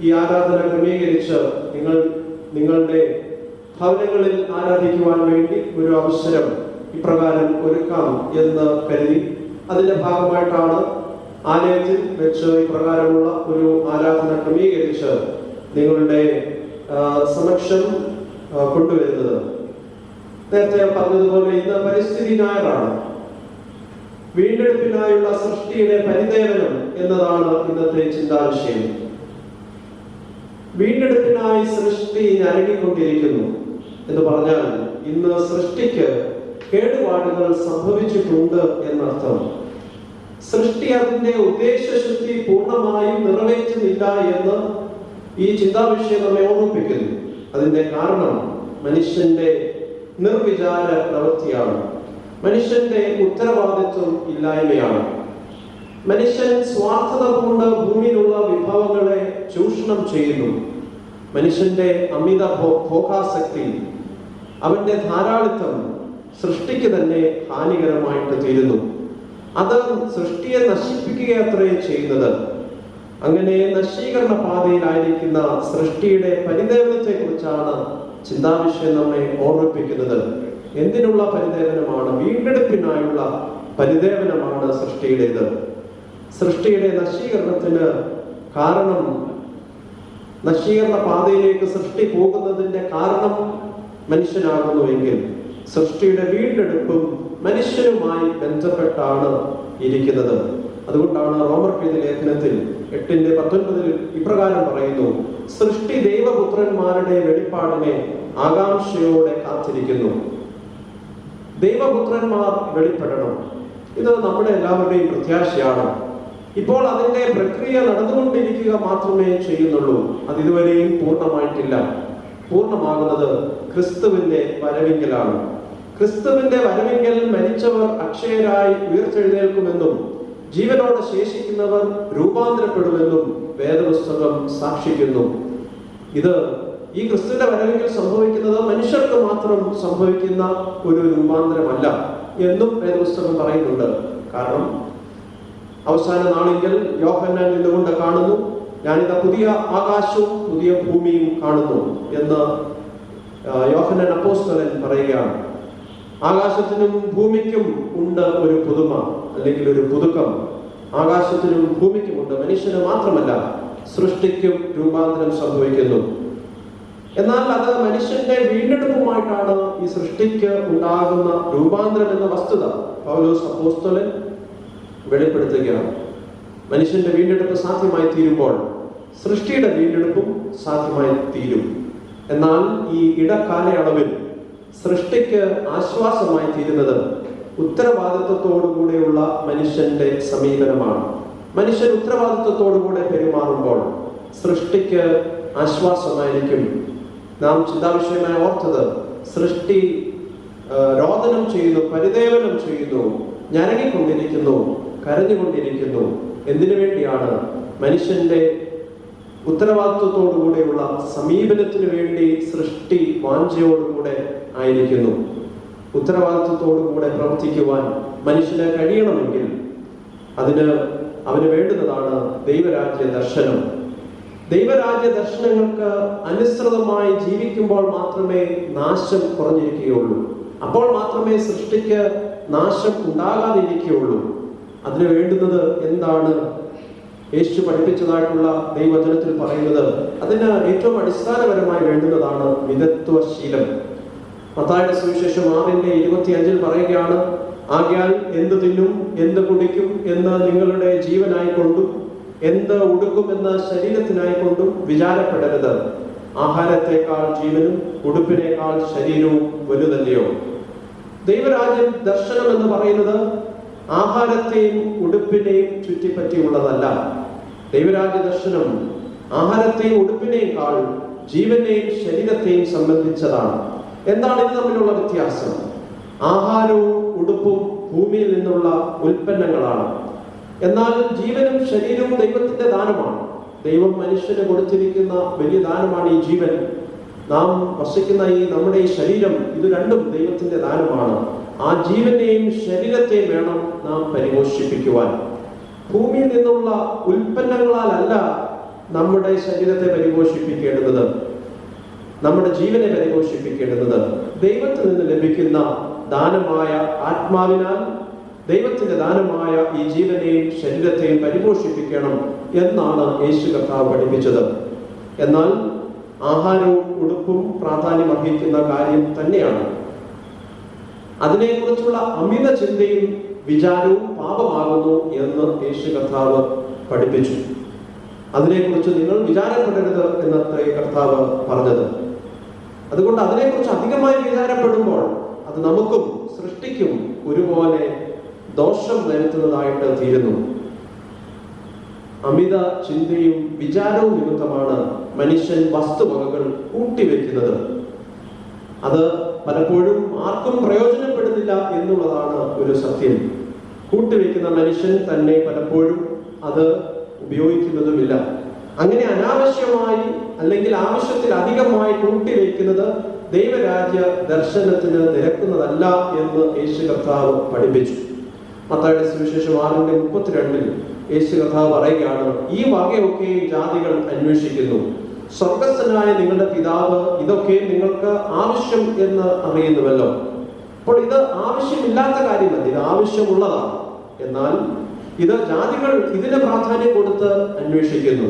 S2: ഈ ആരാധന ക്രമീകരിച്ച് നിങ്ങളുടെ ഭവനങ്ങളിൽ ആരാധിക്കുവാൻ വേണ്ടി ഒരു അവസരം ഇപ്രകാരം ഒരുക്കാം എന്ന് കരുതി അതിന്റെ ഭാഗമായിട്ടാണ് ആലയത്തിൽ വെച്ച് ഇപ്രകാരമുള്ള ഒരു ആരാധന ക്രമീകരിച്ച് നിങ്ങളുടെ സമക്ഷം കൊണ്ടുവരുന്നത്. നേരത്തെ പറഞ്ഞതുപോലെ ഇന്ന് പരിസ്ഥിതി ഞായറാണ്. വീണ്ടെടുപ്പിനായുള്ള സൃഷ്ടിയുടെ പരിദേവനം എന്നതാണ് ഇന്നത്തെ ചിന്താവിഷയം. വീണ്ടെടുപ്പിനായി സൃഷ്ടി ഞരങ്ങിക്കൊണ്ടിരിക്കുന്നു എന്ന് പറഞ്ഞാൽ ഇന്ന് സൃഷ്ടിക്ക് കേടുപാടുകൾ സംഭവിച്ചിട്ടുണ്ട് എന്നർത്ഥം. സൃഷ്ടി അതിന്റെ ഉദ്ദേശശുദ്ധി പൂർണ്ണമായും നിറവേറ്റുന്നില്ല എന്ന് ഈ ചിന്താവിഷയം നമ്മെ ഓർമ്മിപ്പിക്കുന്നു. അതിന്റെ കാരണം മനുഷ്യന്റെ നിർവിചാര പ്രവൃത്തിയാണ്. മനുഷ്യന്റെ ഉത്തരവാദിത്വം ഇല്ലായ്മയാണ്. മനുഷ്യൻ സ്വാർത്ഥത കൊണ്ട് ഭൂമിയിലുള്ള വിഭവങ്ങളെ ചൂഷണം ചെയ്യുന്നു. മനുഷ്യന്റെ അമിത ഭോഗാസക്തി, അവന്റെ ധാരാളിത്തം സൃഷ്ടിക്ക് തന്നെ ഹാനികരമായിട്ട് തീരുന്നു. അത് സൃഷ്ടിയെ നശിപ്പിക്കുകയത്രേ ചെയ്യുന്നത്. അങ്ങനെ നശീകരണ പാതയിലായിരിക്കുന്ന സൃഷ്ടിയുടെ പരിദേവനത്തെ കുറിച്ചാണ് ചിന്താവിഷയം നമ്മെ ഓർമ്മിപ്പിക്കുന്നത്. എന്തിനുള്ള പരിദേവനമാണ്? വീണ്ടെടുപ്പിനായുള്ള പരിദേവനമാണ് സൃഷ്ടിയുടേത്. സൃഷ്ടിയുടെ നശീകരണത്തിന് കാരണം, നശീകരണ പാതയിലേക്ക് സൃഷ്ടി പോകുന്നതിന്റെ കാരണം മനുഷ്യനാകുന്നുവെങ്കിൽ സൃഷ്ടിയുടെ വീണ്ടെടുപ്പും മനുഷ്യനുമായി ബന്ധപ്പെട്ടാണ് ഇരിക്കുന്നത്. അതുകൊണ്ടാണ് റോമർക്കെഴുതിയ ലേഖനത്തിൽ 8:19 ഇപ്രകാരം പറയുന്നു: സൃഷ്ടി ദൈവപുത്രന്മാരുടെ വെളിപ്പാടിനെ ആകാംക്ഷയോടെ കാത്തിരിക്കുന്നു. ദൈവപുത്രന്മാർ വെളിപ്പെടണം. ഇത് നമ്മുടെ എല്ലാവരുടെയും പ്രത്യാശയാണ്. ഇപ്പോൾ അതിന്റെ പ്രക്രിയ നടന്നുകൊണ്ടിരിക്കുക മാത്രമേ ചെയ്യുന്നുള്ളൂ. അത് ഇതുവരെയും പൂർണ്ണമായിട്ടില്ല. പൂർണ്ണമാകുന്നത് ക്രിസ്തുവിന്റെ വരവിങ്കലാണ്. ക്രിസ്തുവിന്റെ വരവിങ്കൽ മരിച്ചവർ അക്ഷയരായി ഉയർത്തെഴുന്നേൽക്കുമെന്നും ജീവനോടെ ശേഷിക്കുന്നവർ രൂപാന്തരപ്പെടുമെന്നും വേദപുസ്തകം സാക്ഷിക്കുന്നു. ഇത് ഈ ക്രിസ്തുവിന്റെ വരവിങ്കൽ സംഭവിക്കുന്നത് മനുഷ്യർക്ക് മാത്രം സംഭവിക്കുന്ന ഒരു രൂപാന്തരമല്ല എന്നും വേദപുസ്തകം പറയുന്നുണ്ട്. കാരണം അവസാന നാളിൽ യോഹന്നാൻ നിന്നുകൊണ്ട് കാണുന്നു, ഞാനിതാ പുതിയ ആകാശവും പുതിയ ഭൂമിയും കാണുന്നു എന്ന് യോഹന്നാൻ അപ്പോസ്തലൻ പറയുകയാണ്. ആകാശത്തിനും ഭൂമിക്കും ഉണ്ട് ഒരു പുതുമ, അല്ലെങ്കിൽ ഒരു പുതുക്കം. ആകാശത്തിനും ഭൂമിക്കും ഉണ്ട്, മനുഷ്യന് മാത്രമല്ല സൃഷ്ടിക്കും രൂപാന്തരം സംഭവിക്കുന്നു. എന്നാൽ അത് മനുഷ്യന്റെ വീണ്ടെടുപ്പുമായിട്ടാണ് ഈ സൃഷ്ടിക്ക് ഉണ്ടാകുന്ന രൂപാന്തരം എന്ന വസ്തുത പൗലോസ് അപ്പോസ്തലൻ വെളിപ്പെടുത്തുകയാണ്. മനുഷ്യന്റെ വീണ്ടെടുപ്പ് സാധ്യമായി തീരുമ്പോൾ സൃഷ്ടിയുടെ വീണ്ടെടുപ്പും സാധ്യമായി തീരും. എന്നാൽ ഈ ഇടക്കാലയളവിൽ സൃഷ്ടിക്ക് ആശ്വാസമായി തീരുന്നത് ഉത്തരവാദിത്വത്തോടുകൂടെയുള്ള മനുഷ്യന്റെ സമീപനമാണ്. മനുഷ്യൻ ഉത്തരവാദിത്വത്തോടുകൂടെ പെരുമാറുമ്പോൾ സൃഷ്ടിക്ക് ആശ്വാസമായിരിക്കും. നാം ചിന്താവിഷയമായി ഓർത്തത്, സൃഷ്ടി രോദനം ചെയ്യുന്നു, പരിദേവനം ചെയ്യുന്നു, ഞരങ്ങിക്കൊണ്ടിരിക്കുന്നു, കരഞ്ഞുകൊണ്ടിരിക്കുന്നു. എന്തിനു വേണ്ടിയാണ്? മനുഷ്യന്റെ ഉത്തരവാദിത്വത്തോടുകൂടെയുള്ള സമീപനത്തിന് വേണ്ടി സൃഷ്ടി വാഞ്ചയോടുകൂടെ ആയിരിക്കുന്നു. ഉത്തരവാദിത്വത്തോടുകൂടെ പ്രവർത്തിക്കുവാൻ മനുഷ്യന് കഴിയണമെങ്കിൽ അവന് വേണ്ടുന്നതാണ് ദൈവരാജ്യ ദർശനം. ദൈവരാജ്യ ദർശനങ്ങൾക്ക് അനുസൃതമായി ജീവിക്കുമ്പോൾ മാത്രമേ നാശം കുറഞ്ഞിരിക്കുകയുള്ളൂ. അപ്പോൾ മാത്രമേ സൃഷ്ടിക്ക് നാശം ഉണ്ടാകാതിരിക്കുകയുള്ളൂ. അതിന് വേണ്ടുന്നത് എന്താണ്? യേശു പഠിപ്പിച്ചതായിട്ടുള്ള ദൈവവചനത്തിൽ പറയുന്നത്, അതിന് ഏറ്റവും അടിസ്ഥാനപരമായി വേണ്ടുന്നതാണ് മിതത്വശീലം. മത്തായിയുടെ സുവിശേഷം 6:25 പറയുകയാണ്, ആകയാൽ എന്ത് തിന്നും എന്ത് കുടിക്കും എന്ന് നിങ്ങളുടെ ജീവനായിക്കൊണ്ടും എന്ത് ഉടുക്കുമെന്ന് ശരീരത്തിനായിക്കൊണ്ടും വിചാരപ്പെടരുത്. ആഹാരത്തെക്കാൾ ജീവനും ഉടുപ്പിനേക്കാൾ ശരീരവും വലുതല്ലയോ? ദൈവരാജ്യം ദർശനം എന്ന് പറയുന്നത് ആഹാരത്തെയും ഉടുപ്പിനെയും ചുറ്റിപ്പറ്റിയുള്ളതല്ല. ദൈവരാജ്യ ദർശനം ആഹാരത്തെയും ഉടുപ്പിനേക്കാൾ ജീവനെയും ശരീരത്തെയും സംബന്ധിച്ചതാണ്. എന്താണ് ഇത് തമ്മിലുള്ള വ്യത്യാസം? ആഹാരവും ഉടുപ്പും ഭൂമിയിൽ നിന്നുള്ള ഉൽപ്പന്നങ്ങളാണ്. എന്നാൽ ജീവനും ശരീരവും ദൈവത്തിന്റെ ദാനമാണ്. ദൈവം മനുഷ്യന് കൊടുത്തിരിക്കുന്ന വലിയ ദാനമാണ് ഈ ജീവൻ. നാം വസിക്കുന്ന നമ്മുടെ ഈ ശരീരം, ഇത് രണ്ടും ദൈവത്തിന്റെ ദാനമാണ്. ആ ജീവനെയും ശരീരത്തെയും വേണം നാം പരിപോഷിപ്പിക്കുവാൻ. ഭൂമിയിൽ നിന്നുള്ള ഉൽപ്പന്നങ്ങളാലല്ല നമ്മുടെ ശരീരത്തെ പരിപോഷിപ്പിക്കേണ്ടത്, നമ്മുടെ ജീവനെ പരിപോഷിപ്പിക്കേണ്ടത്. ദൈവത്തിൽ നിന്ന് ലഭിക്കുന്ന ദാനമായ ആത്മാവിനാൽ ദൈവത്തിന്റെ ദാനമായ ഈ ജീവനെയും ശരീരത്തെയും പരിപോഷിപ്പിക്കണം എന്നാണ് യേശു കർത്താവ് പഠിപ്പിച്ചത്. എന്നാൽ ആഹാരവും ഉടുപ്പും പ്രാധാന്യം അർഹിക്കുന്ന കാര്യം തന്നെയാണ്. അതിനെക്കുറിച്ചുള്ള അമിത ചിന്തയും വിചാരവും പാപമാകുന്നു എന്ന് യേശു കർത്താവ് പഠിപ്പിച്ചു. അതിനെക്കുറിച്ച് നിങ്ങൾ വിചാരപ്പെടരുത് എന്നത്രേ കർത്താവ് പറഞ്ഞത്. അതുകൊണ്ട് അതിനെക്കുറിച്ച് അധികമായി വിചാരപ്പെടുമ്പോൾ അത് നമുക്കും സൃഷ്ടിക്കും ഒരുപോലെ ദോഷം വരുത്തുന്നതായിട്ട് തീരുന്നു. അമിത ചിന്തയും വിചാരവും നിമിത്തമാണ് മനുഷ്യൻ വസ്തുവകകൾ കൂട്ടിവെക്കുന്നത്. അത് പലപ്പോഴും ആർക്കും പ്രയോജനപ്പെടുന്നില്ല എന്നുള്ളതാണ് ഒരു സത്യം. കൂട്ടിവെക്കുന്ന മനുഷ്യൻ തന്നെ പലപ്പോഴും അത് ഉപയോഗിക്കുന്നതുമില്ല. അങ്ങനെ അനാവശ്യമായി അല്ലെങ്കിൽ ആവശ്യത്തിൽ അധികമായി കൂട്ടിവെക്കുന്നത് ദൈവരാജ്യ ദർശനത്തിന് നിരക്കുന്നതല്ല എന്ന് യേശു കർത്താവ് പഠിപ്പിച്ചു. മത്തായിയുടെ സുവിശേഷം 6:32 യേശു കർത്താവ് പറയുകയാണ്, ഈ വകയൊക്കെ ജാതികൾ അന്വേഷിക്കുന്നു, സ്വർഗസ്ഥനായ നിങ്ങളുടെ പിതാവ് ഇതൊക്കെ നിങ്ങൾക്ക് ആവശ്യം എന്ന് അറിയുന്നുവല്ലോ. അപ്പോൾ ഇത് ആവശ്യമില്ലാത്ത കാര്യമല്ല, ഇത് ആവശ്യമുള്ളതാണ്. എന്നാൽ ഇത് ജാതികൾ ഇതിന് പ്രാധാന്യം കൊടുത്ത് അന്വേഷിക്കുന്നു.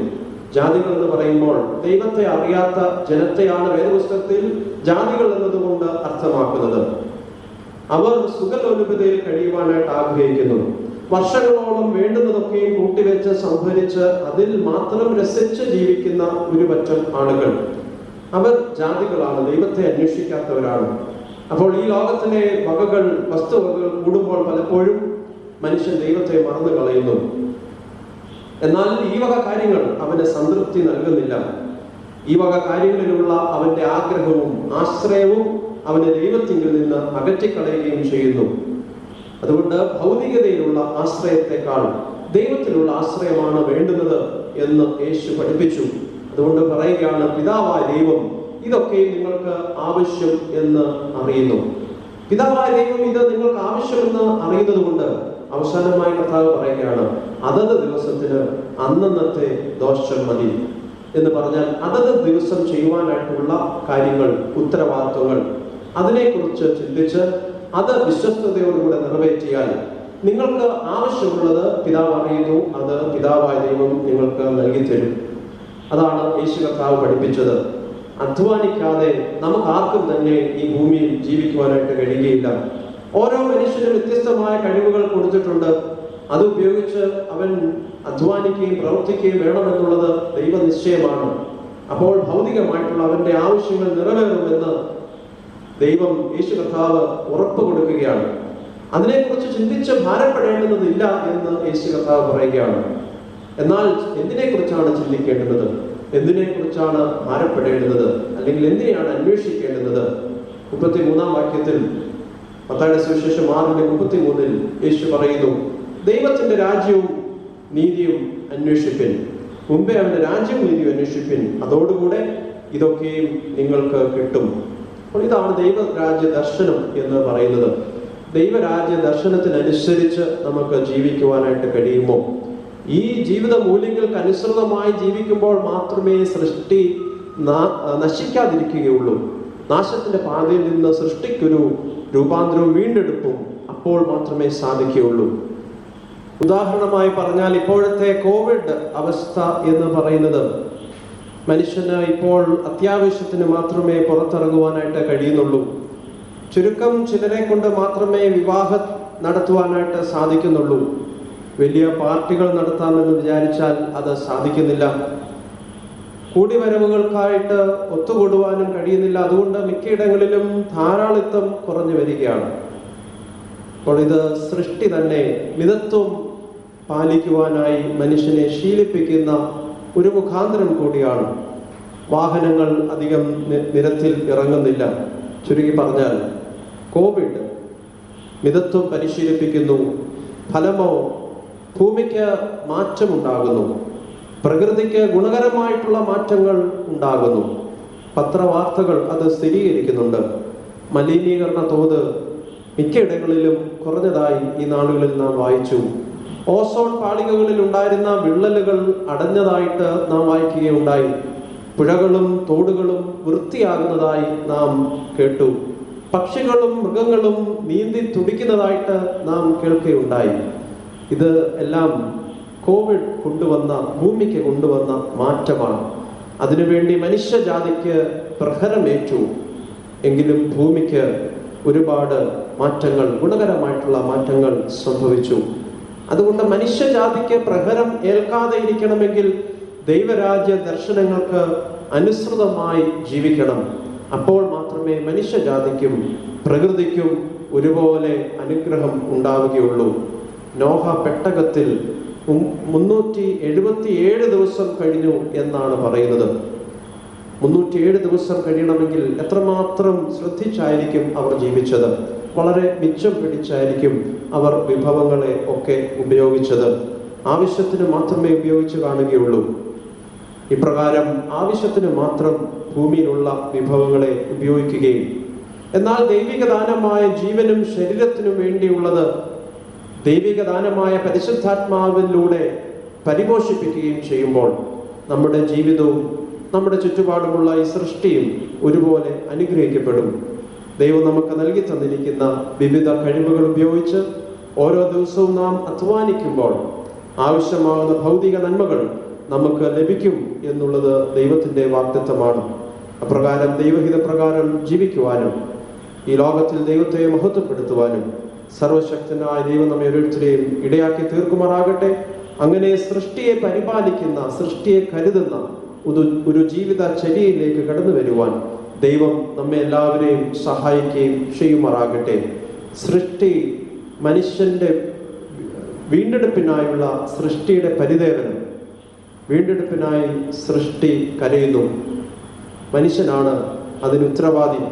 S2: ജാതികൾ എന്ന് പറയുമ്പോൾ ദൈവത്തെ അറിയാത്ത ജനത്തെയാണ് വേദപുസ്തകത്തിൽ ജാതികൾ എന്നതുകൊണ്ട് അർത്ഥമാക്കുന്നത്. അവർ സുഖലോലുപതയിൽ കഴിയുവാനായിട്ട് ആഗ്രഹിക്കുന്നു. വർഷങ്ങളോളം വേണ്ടുന്നതൊക്കെയും കൂട്ടിവെച്ച് സംഭരിച്ച് അതിൽ മാത്രം രസിച്ച് ജീവിക്കുന്ന ഒരു പറ്റം ആളുകൾ, അവർ ജാതികളാണ്, ദൈവത്തെ അന്വേഷിക്കാത്തവരാണ്. അപ്പോൾ ഈ ലോകത്തിലെ വകകൾ, വസ്തുവകകൾ കൂടുമ്പോൾ പലപ്പോഴും മനുഷ്യൻ ദൈവത്തെ മറന്നു കളയുന്നു. എന്നാൽ ഈ വക കാര്യങ്ങൾ അവന് സംതൃപ്തി നൽകുന്നില്ല. ഈ വക കാര്യങ്ങളിലുള്ള അവന്റെ ആഗ്രഹവും ആശ്രയവും അവനെ ദൈവത്തിങ്കിൽ നിന്ന് അകറ്റിക്കളയുകയും ചെയ്യുന്നു. അതുകൊണ്ട് ഭൗതികതയിലുള്ള ആശ്രയത്തെക്കാൾ ദൈവത്തിലുള്ള ആശ്രയമാണ് വേണ്ടുന്നത് എന്ന് യേശു പഠിപ്പിച്ചു. അതുകൊണ്ട് പറയുകയാണ്, പിതാവായ ദൈവം ഇതൊക്കെ നിങ്ങൾക്ക് ആവശ്യം എന്ന് അറിയുന്നു. പിതാവായ ദൈവം ഇത് നിങ്ങൾക്ക് ആവശ്യമെന്ന് അറിയുന്നത് കൊണ്ട് അവസാനമായി കർത്താവ് പറയുകയാണ്, അതത് ദിവസത്തിന് അന്നന്നത്തെ ദോഷം മതി എന്ന് പറഞ്ഞാൽ അതത് ദിവസം ചെയ്യുവാനായിട്ടുള്ള കാര്യങ്ങൾ, ഉത്തരവാദിത്വങ്ങൾ, അതിനെക്കുറിച്ച് ചിന്തിച്ച് അത് വിശ്വസ്തയോടുകൂടെ നിറവേറ്റിയാൽ നിങ്ങൾക്ക് ആവശ്യമുള്ളത് പിതാവ് അറിയുന്നു, അത് പിതാവായ ദൈവം നിങ്ങൾക്ക് നൽകിത്തരും. അതാണ് യേശു കർത്താവ് പഠിപ്പിച്ചത്. അധ്വാനിക്കാതെ നമുക്ക് ആർക്കും തന്നെ ഈ ഭൂമിയിൽ ജീവിക്കുവാനായിട്ട് കഴിയുകയില്ല. ഓരോ മനുഷ്യനും വ്യത്യസ്തമായ കഴിവുകൾ കൊടുത്തിട്ടുണ്ട്. അത് ഉപയോഗിച്ച് അവൻ അധ്വാനിക്കുകയും പ്രവർത്തിക്കുകയും വേണമെന്നുള്ളത് ദൈവനിശ്ചയമാണ്. അപ്പോൾ ഭൗതികമായിട്ടുള്ള അവന്റെ ആവശ്യങ്ങൾ നിറവേറുമെന്ന് ദൈവം യേശു കർത്താവ് ഉറപ്പ് കൊടുക്കുകയാണ്. അതിനെക്കുറിച്ച് ചിന്തിച്ച് ഭാരപ്പെടേണ്ടുന്നതില്ല എന്ന് യേശു കർത്താവ് പറയുകയാണ്. എന്നാൽ എന്തിനെക്കുറിച്ചാണ് ചിന്തിക്കേണ്ടുന്നത്? എന്തിനെക്കുറിച്ചാണ് ഭാരപ്പെടേണ്ടുന്നത്? അല്ലെങ്കിൽ എന്തിനെയാണ് അന്വേഷിക്കേണ്ടുന്നത്? 33-ാം വാക്യത്തിൽ മത്തായിയുടെ സുവിശേഷം 6:33 യേശു പറയുന്നു, ദൈവത്തിന്റെ രാജ്യവും നീതിയും അന്വേഷിപ്പിൻ. മുമ്പേ അവന്റെ രാജ്യവും നീതിയും അന്വേഷിപ്പിൻ, അതോടുകൂടെ ഇതൊക്കെയും നിങ്ങൾക്ക് കിട്ടും. അപ്പോൾ ഇതാണ് ദൈവരാജ്യ ദർശനം എന്ന് പറയുന്നത്. ദൈവരാജ്യ ദർശനത്തിനനുസരിച്ച് നമുക്ക് ജീവിക്കുവാനായിട്ട് കഴിയുമോ? ഈ ജീവിത മൂല്യങ്ങൾക്ക് അനുസൃതമായി ജീവിക്കുമ്പോൾ മാത്രമേ സൃഷ്ടി നശിക്കാതിരിക്കുകയുള്ളൂ. നാശത്തിന്റെ പാതയിൽ നിന്ന് സൃഷ്ടിക്കൊരു രൂപാന്തരവും വീണ്ടെടുപ്പും അപ്പോൾ മാത്രമേ സാധിക്കുകയുള്ളൂ. ഉദാഹരണമായി പറഞ്ഞാൽ, ഇപ്പോഴത്തെ കോവിഡ് അവസ്ഥ എന്ന് പറയുന്നത് മനുഷ്യന് ഇപ്പോൾ അത്യാവശ്യത്തിന് മാത്രമേ പുറത്തിറങ്ങുവാനായിട്ട് കഴിയുന്നുള്ളൂ. ചുരുക്കം ചിലരെ കൊണ്ട് മാത്രമേ വിവാഹ നടത്തുവാനായിട്ട് സാധിക്കുന്നുള്ളൂ. വലിയ പാർട്ടികൾ നടത്താമെന്ന് വിചാരിച്ചാൽ അത് സാധിക്കുന്നില്ല. കൂടിവരവുകൾക്കായിട്ട് ഒത്തുകൂടുവാനും കഴിയുന്നില്ല. അതുകൊണ്ട് മിക്കയിടങ്ങളിലും ധാരാളിത്തം കുറഞ്ഞു വരികയാണ്. അപ്പോൾ ഇത് സൃഷ്ടി തന്നെ മിതത്വം പാലിക്കുവാനായി മനുഷ്യനെ ശീലിപ്പിക്കുന്ന ഒരു മുഖാന്തരം കൂടിയാണ്. വാഹനങ്ങൾ അധികം നിരത്തിൽ ഇറങ്ങുന്നില്ല. ചുരുക്കി പറഞ്ഞാൽ കോവിഡ് മിതത്വം പരിശീലിപ്പിക്കുന്നു. ഫലമോ ഭൂമിക്ക് മാറ്റമുണ്ടാകുന്നു, പ്രകൃതിക്ക് ഗുണകരമായിട്ടുള്ള മാറ്റങ്ങൾ ഉണ്ടാകുന്നു. പത്രവാർത്തകൾ അത് സ്ഥിരീകരിക്കുന്നുണ്ട്. മലിനീകരണ തോത് മിക്കയിടങ്ങളിലും കുറഞ്ഞതായി ഈ നാളുകളിൽ നാം വായിച്ചു. ഓസോൺ പാളികകളിൽ ഉണ്ടായിരുന്ന വിള്ളലുകൾ അടഞ്ഞതായിട്ട് നാം വായിക്കുകയുണ്ടായി. പുഴകളും തോടുകളും വൃത്തിയാകുന്നതായി നാം കേട്ടു. പക്ഷികളും മൃഗങ്ങളും നീന്തി തുടിക്കുന്നതായിട്ട് നാം കേൾക്കുകയുണ്ടായി. ഇത് എല്ലാം കോവിഡ് ഭൂമിക്ക് കൊണ്ടുവന്ന മാറ്റമാണ്. അതിനുവേണ്ടി മനുഷ്യജാതിക്ക് പ്രഹരമേറ്റു. എങ്കിലും ഭൂമിക്ക് ഒരുപാട് മാറ്റങ്ങൾ, ഗുണകരമായിട്ടുള്ള മാറ്റങ്ങൾ സംഭവിച്ചു. അതുകൊണ്ട് മനുഷ്യജാതിക്ക് പ്രഹരം ഏൽക്കാതെ ഇരിക്കണമെങ്കിൽ ദൈവരാജ്യ ദർശനങ്ങൾക്ക് അനുസൃതമായി ജീവിക്കണം. അപ്പോൾ മാത്രമേ മനുഷ്യജാതിക്കും പ്രകൃതിക്കും ഒരുപോലെ അനുഗ്രഹം ഉണ്ടാവുകയുള്ളൂ. നോഹ പെട്ടകത്തിൽ 377 ദിവസം കഴിഞ്ഞു എന്നാണ് പറയുന്നത്. 307 ദിവസം കഴിയണമെങ്കിൽ എത്രമാത്രം ശ്രദ്ധിച്ചായിരിക്കും അവർ ജീവിച്ചത്. വളരെ മിച്ചം പിടിച്ചായിരിക്കും അവർ വിഭവങ്ങളെ ഒക്കെ ഉപയോഗിച്ചത്. ആവശ്യത്തിന് മാത്രമേ ഉപയോഗിച്ച് കാണുകയുള്ളൂ. ഇപ്രകാരം ആവശ്യത്തിന് മാത്രം ഭൂമിയിലുള്ള വിഭവങ്ങളെ ഉപയോഗിക്കുകയും എന്നാൽ ദൈവിക ദാനമായ ജീവനും ശരീരത്തിനും വേണ്ടിയുള്ളത് ദൈവിക ദാനമായ പരിശുദ്ധാത്മാവിലൂടെ പരിപോഷിപ്പിക്കുകയും ചെയ്യുമ്പോൾ നമ്മുടെ ജീവിതവും നമ്മുടെ ചുറ്റുപാടുമുള്ള ഈ സൃഷ്ടിയും ഒരുപോലെ അനുഗ്രഹിക്കപ്പെടും. ദൈവം നമുക്ക് നൽകി തന്നിരിക്കുന്ന വിവിധ കഴിവുകൾ ഉപയോഗിച്ച് ഓരോ ദിവസവും നാം അധ്വാനിക്കുമ്പോൾ ആവശ്യമാകുന്ന ഭൗതിക നന്മകൾ നമുക്ക് ലഭിക്കും എന്നുള്ളത് ദൈവത്തിന്റെ വാഗ്ദത്തമാണ്. അപ്രകാരം ദൈവഹിത പ്രകാരം ജീവിക്കുവാനും ഈ ലോകത്തിൽ ദൈവത്തെ മഹത്വപ്പെടുത്തുവാനും സർവശക്തനായ ദൈവം നമ്മെ ഓരോരുത്തരെയും ഇടയാക്കി തീർക്കുമാറാകട്ടെ. അങ്ങനെ സൃഷ്ടിയെ പരിപാലിക്കുന്ന, സൃഷ്ടിയെ കരുതുന്ന ഒരു ജീവിത ചര്യയിലേക്ക് കടന്നു വരുവാൻ ദൈവം നമ്മെ എല്ലാവരെയും സഹായിക്കുകയും ചെയ്യുമാറാകട്ടെ. സൃഷ്ടി മനുഷ്യന്റെ വീണ്ടെടുപ്പിനായുള്ള സൃഷ്ടിയുടെ പരിദേവനം, വീണ്ടെടുപ്പിനായി സൃഷ്ടി കരയുന്നു. മനുഷ്യനാണ് അതിന് ഉത്തരവാദി.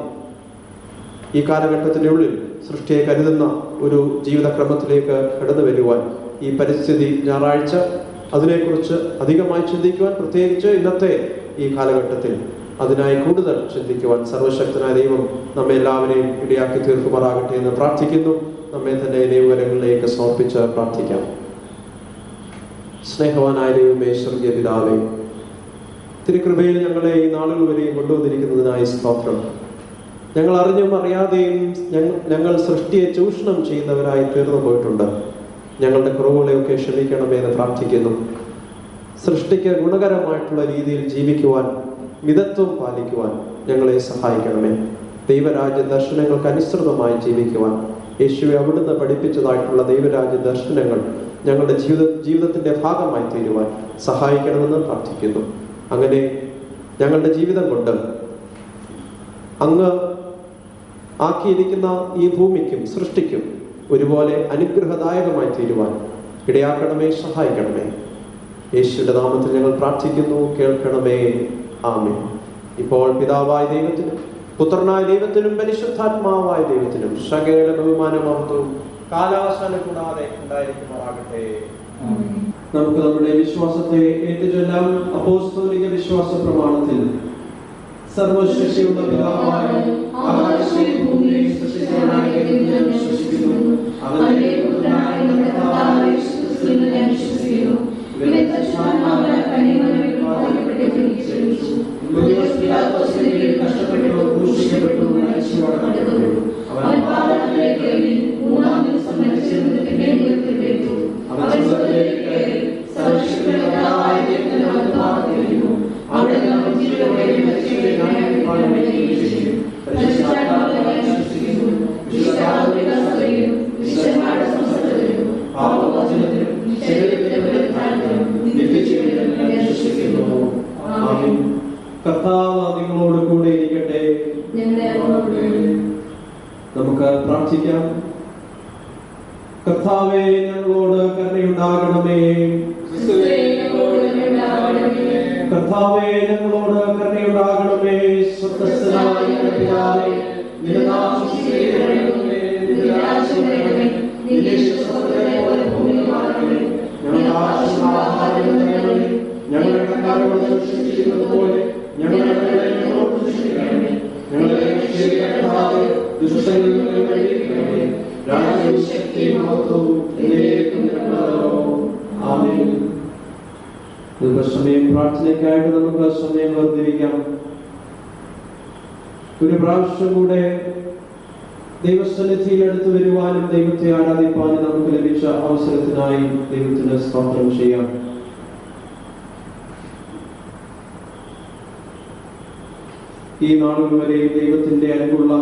S2: ഈ കാലഘട്ടത്തിൻ്റെ ഉള്ളിൽ സൃഷ്ടിയെ കരുതുന്ന ഒരു ജീവിതക്രമത്തിലേക്ക് കടന്നു വരുവാൻ ഈ പരിസ്ഥിതി ഞായറാഴ്ച അതിനെക്കുറിച്ച് അധികമായി ചിന്തിക്കുവാൻ, പ്രത്യേകിച്ച് ഇന്നത്തെ ഈ കാലഘട്ടത്തിൽ അതിനായി കൂടുതൽ ചിന്തിക്കുവാൻ സർവശക്തനായ ദൈവം നമ്മെ എല്ലാവരെയും ഇടയാക്കി തീർക്കുമാറാകട്ടെ എന്ന് പ്രാർത്ഥിക്കുന്നു. നമ്മെ തന്നെ ദൈവകരങ്ങളിലേക്ക് സമർപ്പിച്ച് പ്രാർത്ഥിക്കാം. സ്നേഹവാനായ ദൈവമേ, സ്വർഗീയ പിതാവേ, തിരുകൃപയിൽ ഞങ്ങളെ ഈ നാളുകൾ വരെയും കൊണ്ടുവന്നിരിക്കുന്നതിനായി സ്തോത്രം. ഞങ്ങൾ അറിഞ്ഞും അറിയാതെയും ഞങ്ങൾ സൃഷ്ടിയെ ചൂഷണം ചെയ്യുന്നവരായി തീർന്നു പോയിട്ടുണ്ട്. ഞങ്ങളുടെ കുറവുകളെയൊക്കെ ക്ഷമിക്കണമേ എന്ന് പ്രാർത്ഥിക്കുന്നു. സൃഷ്ടിക്ക് ഗുണകരമായിട്ടുള്ള രീതിയിൽ ജീവിക്കുവാൻ, മിതത്വം പാലിക്കുവാൻ ഞങ്ങളെ സഹായിക്കണമേ. ദൈവരാജ്യ ദർശനങ്ങൾക്ക് അനുസൃതമായി ജീവിക്കുവാൻ യേശുവെ അവിടുന്ന് പഠിപ്പിച്ചതായിട്ടുള്ള ദൈവരാജ്യ ദർശനങ്ങൾ ഞങ്ങളുടെ ജീവിതത്തിന്റെ ഭാഗമായി തീരുവാൻ സഹായിക്കണമെന്ന് പ്രാർത്ഥിക്കുന്നു. അങ്ങനെ ഞങ്ങളുടെ ജീവിതം കൊണ്ട് അങ്ങ് ആക്കിയിരിക്കുന്ന ഈ ഭൂമിക്കും സൃഷ്ടിക്കും ഒരുപോലെ അനുഗ്രഹദായകമായി തീരുവാൻ ഇടയാക്കണമേ, സഹായിക്കണമേ. യേശുവിന്റെ നാമത്തിൽ ഞങ്ങൾ പ്രാർത്ഥിക്കുന്നു, കേൾക്കണമേ. ആമേൻ. ഇപ്പോൾ പിതാവായ ദൈവത്തിനും പുത്രനായ ദൈവത്തിനും പരിശുദ്ധാത്മാവായ ദൈവത്തിനും സകല ബഹുമാനമഹത്വവും കാലാവസാനം കൂടാതെ ഉണ്ടായിരിക്കുമാറാകട്ടെ. നമുക്ക് നമ്മുടെ വിശ്വാസത്തെ ഏറ്റുചൊല്ലാം. അപ്പോസ്തോലിക വിശ്വാസ പ്രമാണത്തിൽ സർവശക്തിയുള്ള പിതാവായ ആകാശത്തെയും ഭൂമിയെയും സൃഷ്ടിച്ചവനായ ദൈവത്തെ ഞാൻ വിശ്വസിക്കുന്നു. അവന്റെ പുത്രനായ കർത്താവായ യേശുക്രിസ്തുവിനെ ഞാൻ വിശ്വസിക്കുന്നു. ഇവൻ പരിശുദ്ധാത്മാവിനാൽ കന്യകമറിയത്തിൽ പാലിക്കപ്പെട്ട് ജനിച്ചു. പന്തിയോസ് പിലാത്തോസിന്റെ കീഴിൽ കഷ്ടപ്പെട്ടു, ക്രൂശിക്കപ്പെട്ടു, മരിച്ചു, അടക്കപ്പെട്ടു. അവൻ പാതാളത്തിലേക്ക് ഇറങ്ങി, മൂന്നാം ദിവസം മരിച്ചിരുന്നിട്ട് പിന്നെയും ഉയർത്തെഴുന്നേറ്റു. അവൻ സ്വർഗ്ഗത്തിലേക്ക് കയറി സർവശക്തനായ പിതാവായ ദൈവത്തിന്റെ വലത്തുഭാഗത്തിരിക്കുന്നു. അവിടെ നിന്ന് ജീവനുള്ളവരെയും മരിച്ചവരെയും ന്യായവിധിപ്പാൻ ചെയ്യും. പരിശുദ്ധാത്മാവിനെ ഞാൻ വിശ്വസിക്കുന്നു. വിശുദ്ധ കാതോലിക സഭയിലും വിശുദ്ധന്മാരെയും
S6: പ്രാർത്ഥിക്കാം. കർത്താവേ, ഞങ്ങളോട് കരുണയുണ്ടാകണമേ. കർത്താവേ, ഞങ്ങളോട് കരുണയുണ്ടാകണമേ. സ്വർഗ്ഗസ്ഥനായ ഞങ്ങളുടെ പിതാവേ, നിന്റെ നാമം പൂജിക്കപ്പെടണമേ. നിന്റെ രാജ്യം വരണമേ. നിന്റെ ഇഷ്ടപ്രകാരം പോലെ ഭൂമിയിലുമാകണമേ. ഞങ്ങൾക്ക് ആവശ്യമുള്ള ആഹാരം തരണമേ. ഞങ്ങളുടെ കടക്കാരോട് ശിക്ഷിക്കുന്നത് പോലെ ഞങ്ങളുടെ കടങ്ങളെ ഞങ്ങളോട് ശിക്ഷിക്കണമേ. ഞങ്ങളെ രക്ഷിക്കണമേ. ദുഷ്ടതയിൽ നിന്ന് ഞങ്ങളെ രക്ഷിക്കണമേ. രാജ്യവും ശക്തിയും മഹത്വവും എന്നേക്കും നിനക്കുള്ളതല്ലോ. ആമേൻ. സമയം പ്രാർത്ഥനയ്ക്കായിട്ട് നമുക്ക് സമയം വർദ്ധിപ്പിക്കാം. ഒരു പ്രാവശ്യം കൂടെ ദൈവസന്നിധിയിൽ അടുത്ത് വരുവാനും ദൈവത്തെ ആരാധിപ്പാനും നമുക്ക് ലഭിച്ച അവസരത്തിനായി ദൈവത്തിന് സ്തോത്രം ചെയ്യാം. ഈ നാളുകൾ വരെയും ദൈവത്തിന്റെ അൻപുള്ള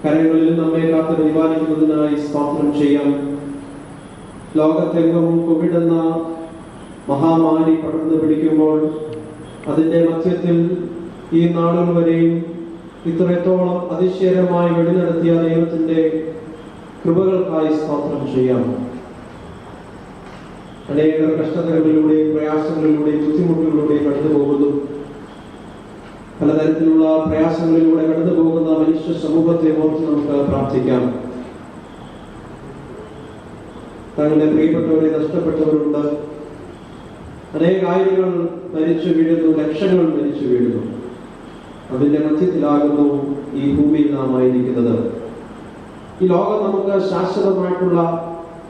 S6: കരങ്ങളിൽ നമ്മെ കാത്ത് പരിപാലിക്കുന്നതിനായി സ്തോത്രം ചെയ്യാം. ലോകത്തെങ്ങും കോവിഡ് എന്ന മഹാമാരി പടർന്നു പിടിക്കുമ്പോൾ അതിന്റെ മധ്യത്തിൽ ഈ നാളുകൾ വരെയും ഇത്രത്തോളം അതിശയകരമായി വെളിനടത്തിയ ദൈവത്തിന്റെ കൃപകൾക്കായി സ്തോത്രം ചെയ്യാം. അനേകം കഷ്ടതകളിലൂടെയും പ്രയാസങ്ങളിലൂടെയും ബുദ്ധിമുട്ടുകളിലൂടെയും കടന്നു പോകുന്നു. പലതരത്തിലുള്ള പ്രയാസങ്ങളിലൂടെ കടന്നു പോകുന്ന മനുഷ്യ സമൂഹത്തെ ഓർത്ത് നമുക്ക് പ്രാർത്ഥിക്കാം. തങ്ങളുടെ പ്രിയപ്പെട്ടവരെ നഷ്ടപ്പെട്ടവരുണ്ട്. അനേകായിരങ്ങൾ മരിച്ചു വീഴുന്നു, ലക്ഷങ്ങൾ മരിച്ചു വീഴുന്നു. അതിന്റെ മധ്യത്തിലാകുന്നു ഈ ഭൂമിയിൽ നാം ആയിരിക്കുന്നത്. ഈ ലോകം നമുക്ക് ശാശ്വതമായിട്ടുള്ള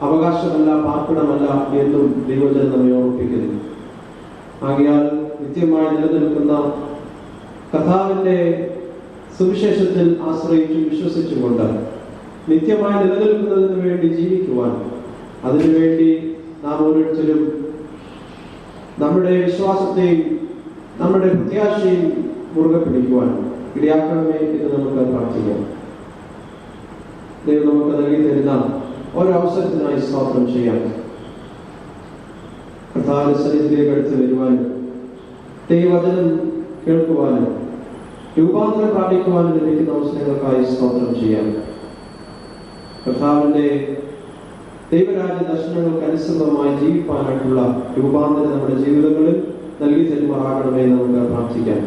S6: അവകാശമല്ല, പാർപ്പിടമല്ല എന്നും ദൈവജനം നമ്മെ ഓർപ്പിക്കുന്നു. ആകയാൽ നിത്യമായി നിലനിൽക്കുന്ന കർത്താവിന്റെ സുവിശേഷത്തിൽ ആശ്രയിച്ചും വിശ്വസിച്ചുകൊണ്ട് നിത്യമായി നിലനിൽക്കുന്നതിന് വേണ്ടി ജീവിക്കുവാൻ, അതിനുവേണ്ടി നാം ഓരോരുത്തരും നമ്മുടെ വിശ്വാസത്തെയും നമ്മുടെ പ്രത്യാശയും മുറുകെ പിടിക്കുവാൻ ഇടയാക്കണമേ എന്ന് നമുക്ക് പ്രാർത്ഥിക്കാം. ദൈവം നമുക്ക് നൽകി തരുന്ന ഒരവസരത്തിനായി സ്തോത്രം ചെയ്യാം. കർത്താവിന്റെ സന്നിധിയിലേക്ക് അടുത്ത് വരുവാനും ദൈവവചനം കേൾക്കുവാനും രൂപാന്തരം പ്രാപിക്കുവാനും ലഭിക്കുന്ന അവസരങ്ങൾക്കായി സ്തോത്രം ചെയ്യാം. കർത്താവിന്റെ ദൈവരാജ്യ ദർശനങ്ങൾക്ക് അനുസൃതമായി ജീവിക്കാനായിട്ടുള്ള രൂപാന്തരം നമ്മുടെ ജീവിതങ്ങളിൽ നൽകി തരുമാറാകണമേ എന്ന് നമുക്ക് പ്രാർത്ഥിക്കാം.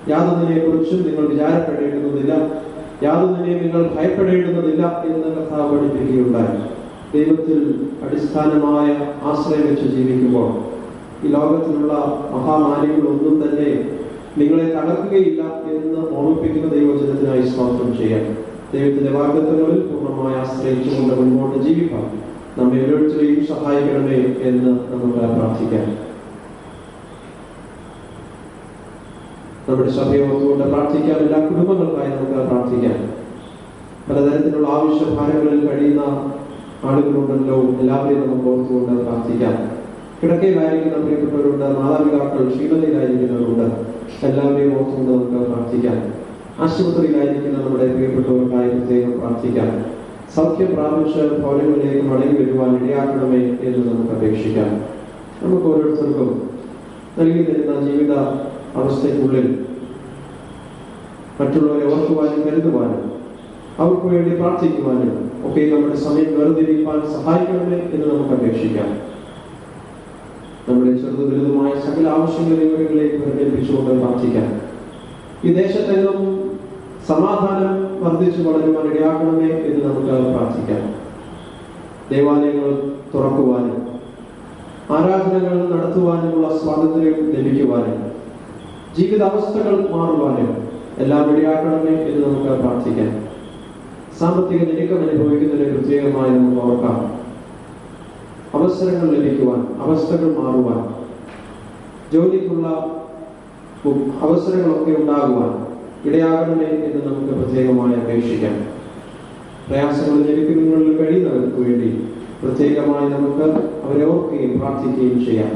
S6: യാതൊന്നിനെ കുറിച്ചും നിങ്ങൾ വിചാരപ്പെടേണ്ടുന്നതില്ല, യാതൊന്നിനെയും നിങ്ങൾ ഭയപ്പെടേണ്ടുന്നതില്ല എന്ന് കർത്താവ് പഠിപ്പിക്കുകയുണ്ടായി. ദൈവത്തിൽ അടിസ്ഥാനമായ ആശ്രയം വെച്ച് ജീവിക്കുമ്പോൾ ഈ ലോകത്തിലുള്ള മഹാമാരികളൊന്നും തന്നെ നിങ്ങളെ തകർക്കുകയില്ല എന്ന് ഓർമ്മിപ്പിക്കുന്ന ദൈവജനത്തിനായി സ്തോത്രം ചെയ്യാം. ദൈവത്തിന്റെ വാഗ്ദത്തങ്ങളിൽ പൂർണ്ണമായി ആശ്രയിച്ചുകൊണ്ട് മുൻപോട്ട് ജീവിക്കാം. നമ്മെ ഓരോരുത്തരെയും സഹായിക്കണമേ എന്ന് നമുക്ക് പ്രാർത്ഥിക്കാം. നമ്മുടെ സഭയെ ഓർത്തുകൊണ്ട് പ്രാർത്ഥിക്കാം. എല്ലാ കുടുംബങ്ങൾക്കായി നമുക്ക് പ്രാർത്ഥിക്കാം. പലതരത്തിലുള്ള ആവശ്യഭാരങ്ങളിൽ കഴിയുന്ന ആളുകളുണ്ടല്ലോ, എല്ലാവരെയും നമുക്ക് ഓർത്തുകൊണ്ട് പ്രാർത്ഥിക്കാം. കിടക്കയിലായിരിക്കുന്ന പ്രിയപ്പെട്ടവരുണ്ട്, മാതാപിതാക്കൾ ക്ഷീണതയിലായിരിക്കുന്നവരുണ്ട്, എല്ലാവരെയും ഓർത്തുകൊണ്ട് നമുക്ക് പ്രാർത്ഥിക്കാം. ആശുപത്രിയിലായിരിക്കുന്ന നമ്മുടെ പ്രിയപ്പെട്ടവർക്കായി പ്രത്യേകം പ്രാർത്ഥിക്കാം. സൗഖ്യം പ്രാപിച്ച് ഭവനങ്ങളിലേക്ക് മടങ്ങി വരുവാൻ ഇടയാക്കണമേ എന്ന് നമുക്ക് അപേക്ഷിക്കാം. നമുക്ക് ഓരോരുത്തർക്കും നൽകി തരുന്ന ജീവിത അവസ്ഥയ്ക്കുള്ളിൽ മറ്റുള്ളവരെ ഓർക്കുവാനും കരുതുവാനും അവർക്ക് വേണ്ടി പ്രാർത്ഥിക്കുവാനും ഒക്കെ നമ്മുടെ സമയം വേർതിരിക്കാൻ സഹായിക്കണമേ എന്ന് നമുക്ക് അപേക്ഷിക്കാം. നമ്മുടെ ചെറുതു വലുതുമായ സകല ആവശ്യങ്ങളിലേക്ക് പ്രകടിപ്പിച്ചുകൊണ്ട് പ്രാർത്ഥിക്കാം. ഈ ദേശത്തെങ്ങും സമാധാനം വർദ്ധിച്ചു വളരുവാൻ ഇടയാക്കണമേ എന്ന് നമുക്ക് പ്രാർത്ഥിക്കാം. ദേവാലയങ്ങൾ തുറക്കുവാനും ആരാധനകൾ നടത്തുവാനുമുള്ള സ്വാതന്ത്ര്യം ലഭിക്കുവാനും ജീവിതാവസ്ഥകൾ മാറുവാനും എല്ലാം ഇടയാക്കണമേ എന്ന് നമുക്ക് പ്രാർത്ഥിക്കാം. സാമ്പത്തിക ഞെരുക്കം അനുഭവിക്കുന്നതിന് പ്രത്യേകമായി നമുക്ക് ഓർക്കാം. അവസരങ്ങൾ ലഭിക്കുവാൻ, അവസ്ഥകൾ മാറുവാൻ, ജോലിക്കുള്ള അവസരങ്ങളൊക്കെ ഉണ്ടാകുവാൻ ഇടയാകണമേ എന്ന് നമുക്ക് പ്രത്യേകമായി അപേക്ഷിക്കാം. പ്രയാസങ്ങൾ ഞെരുക്കങ്ങളിൽ കഴിയുന്നവർക്ക് വേണ്ടി പ്രത്യേകമായി നമുക്ക് അവരെ ഓർക്കുകയും പ്രാർത്ഥിക്കുകയും ചെയ്യാം.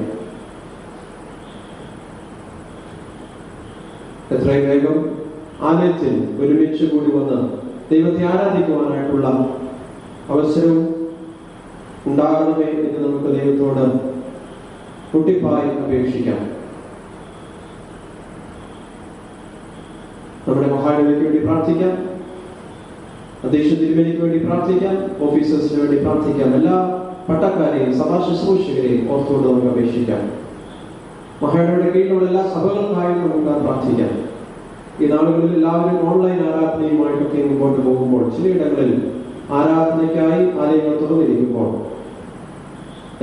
S6: എത്രയും വേഗം ആലയത്തിൽ ഒരുമിച്ച് കൂടി വന്ന് ദൈവത്തെ ആരാധിക്കുവാനായിട്ടുള്ള അവസരവും ഉണ്ടാകണമേ എന്ന് നമുക്ക് ദൈവത്തോട് മുട്ടിപ്പായി അപേക്ഷിക്കാം. നമ്മുടെ മഹാനവയ്ക്ക് വേണ്ടി പ്രാർത്ഥിക്കാം. അധ്യക്ഷ തിരുമേനിക്ക് വേണ്ടി പ്രാർത്ഥിക്കാം, ഓഫീസേഴ്സിന് വേണ്ടി പ്രാർത്ഥിക്കാം, എല്ലാ പട്ടക്കാരെയും സഭാ ശുശ്രൂഷകരെയും ഓർത്തുകൊണ്ട് നമുക്ക് അപേക്ഷിക്കാം. മഹയുടെ കീഴിലുള്ള എല്ലാ സഭകൾക്കായും നമുക്ക് പ്രാർത്ഥിക്കാം. ഈ നാളുകളിൽ എല്ലാവരും ഓൺലൈൻ ആരാധനയുമായിട്ടൊക്കെ മുമ്പോട്ട് പോകുമ്പോൾ ചിലയിടങ്ങളിൽ ആരാധനയ്ക്കായി ആലയങ്ങൾ തുറന്നിരിക്കുമ്പോൾ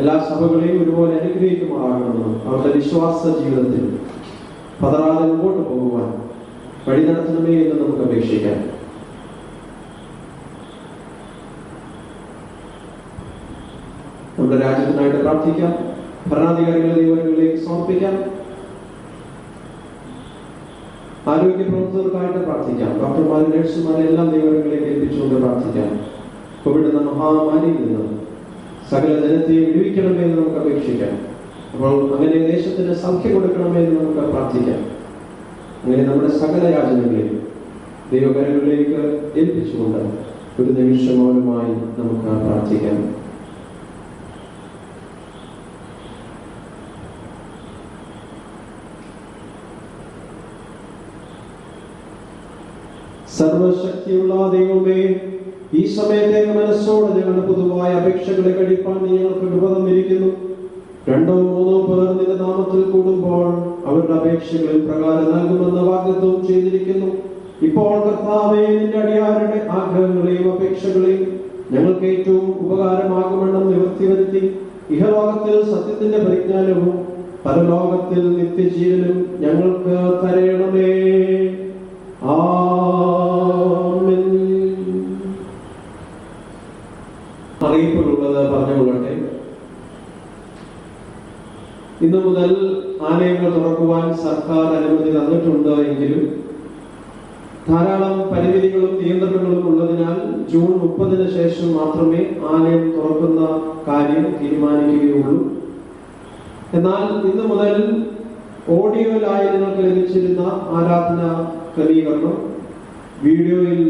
S6: എല്ലാ സഭകളെയും ഒരുപോലെ അനുഗ്രഹിക്കുമാറാകണമെന്നും അവരുടെ വിശ്വാസ ജീവിതത്തിൽ പതറാതെ മുമ്പോട്ട് പോകുവാൻ വഴി നടത്തണമേ എന്ന് നമുക്ക് അപേക്ഷിക്കാം. നമ്മുടെ രാജ്യത്തിനായിട്ട് പ്രാർത്ഥിക്കാം. ഭരണാധികാരികളെ ദൈവങ്ങളിലേക്ക് സമർപ്പിക്കാം. ആരോഗ്യ പ്രവർത്തകർക്കായിട്ട് പ്രാർത്ഥിക്കാം. ഡോക്ടർമാരും നഴ്സുമാരെ എല്ലാം ദൈവങ്ങളിലേക്ക് ഏൽപ്പിച്ചുകൊണ്ട് പ്രാർത്ഥിക്കാം. കോവിഡ് എന്ന മഹാമാരിയിൽ നിന്ന് സകല ജനത്തെയും വിടുവിക്കണമേ എന്ന് നമുക്ക് അപേക്ഷിക്കാം. അപ്പോൾ അങ്ങനെ ദേശത്തിന് സൗഖ്യം കൊടുക്കണമേ എന്ന് നമുക്ക് പ്രാർത്ഥിക്കാം. അങ്ങനെ നമ്മുടെ സകല യാചനകളെയും ദൈവകരങ്ങളിലേക്ക് ഏൽപ്പിച്ചുകൊണ്ട് ഒരു നിമിഷം മൗനമായി നമുക്ക് പ്രാർത്ഥിക്കാം. സർവശക്തിയുള്ള ദൈവമേ, ഈ സമയത്തെ മനസ്സോടെ ഞങ്ങളുടെ പൊതുവായ അപേക്ഷകളെ കഴിപ്പാൻ ഞങ്ങൾക്ക് കൃപ തന്നിരിക്കുന്നു. 2 or 3 പേർ നിന്റെ നാമത്തിൽ കൂടുമ്പോൾ അവരുടെ അപേക്ഷകളിൽ പ്രകാരം നൽകുമെന്ന വാഗ്ദത്തം ചെയ്തിരിക്കുന്നു. ഇപ്പോൾ കർത്താവേ, നിന്റെ അടിയാരുടെ ആഗ്രഹങ്ങളെയും അപേക്ഷകളെയും ഞങ്ങൾക്ക് ഏറ്റവും ഉപകാരമാകുമെന്നും നിവൃത്തി വരുത്തി ഇഹലോകത്തിൽ സത്യത്തിന്റെ പരിജ്ഞാനവും പരലോകത്തിൽ നിത്യജീവനും ഞങ്ങൾക്ക് തരയണമേ. ആമേൻ. അറിയിപ്പുള്ളത് പറഞ്ഞുകൊള്ളട്ടെ. ഇന്നു മുതൽ ആലയങ്ങൾ തുറക്കുവാൻ സർക്കാർ അനുമതി തന്നിട്ടുണ്ട് എങ്കിലും ധാരാളം പരിമിതികളും നിയന്ത്രണങ്ങളും ഉള്ളതിനാൽ ജൂൺ 30 ശേഷം മാത്രമേ ആലയം തുറക്കുന്ന കാര്യം തീരുമാനിക്കുകയുള്ളൂ. എന്നാൽ ഇന്നു മുതൽ ഓഡിയോയിലായി നിങ്ങൾക്ക് ലഭിച്ചിരുന്ന ആരാധന ക്രമീകരണം വീഡിയോയിൽ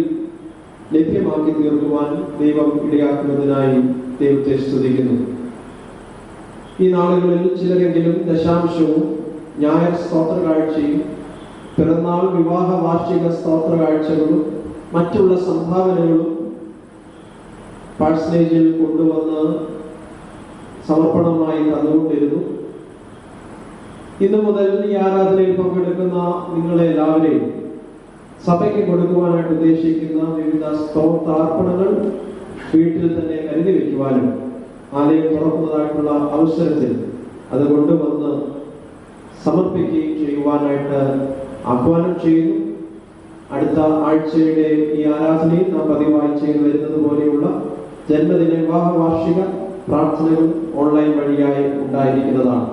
S6: ലഭ്യമാക്കി തീർക്കുവാൻ ദൈവം ഇടയാക്കുന്നതിനായി ദൈവത്തെ സ്തുതിക്കുന്നു. ഈ നാളുകളിൽ ചിലരെങ്കിലും ദശാംശവും ഞായർ സ്തോത്ര കാഴ്ചയും പിറന്നാൾ വിവാഹ വാർഷിക സ്തോത്ര കാഴ്ചകളും മറ്റുള്ള സംഭാവനകളും പാഴ്സനേജിൽ കൊണ്ടുവന്ന് സമർപ്പണമായി തന്നുകൊണ്ടിരുന്നു. ഇന്നു മുതൽ ഈ ആരാധനയിൽ പങ്കെടുക്കുന്ന നിങ്ങളെ എല്ലാവരെയും സഭയ്ക്ക് കൊടുക്കുവാനായിട്ട് ഉദ്ദേശിക്കുന്ന വിവിധ സ്തോത്രാർപ്പണങ്ങൾ വീട്ടിൽ തന്നെ കരുതി വയ്ക്കുവാനും ആലയം തുറക്കുന്നതായിട്ടുള്ള അവസരത്തിൽ അത് കൊണ്ടുവന്ന് സമർപ്പിക്കുകയും ചെയ്യുവാനായിട്ട് ആഹ്വാനം ചെയ്യുന്നു. അടുത്ത ആഴ്ചയുടെ ഈ ആരാധനയിൽ നാം പതിവായി ചെയ്തു വരുന്നത് പോലെയുള്ള ജന്മദിന വിവാഹ വാർഷിക പ്രാർത്ഥനകൾ ഓൺലൈൻ വഴിയായി ഉണ്ടായിരിക്കുന്നതാണ്.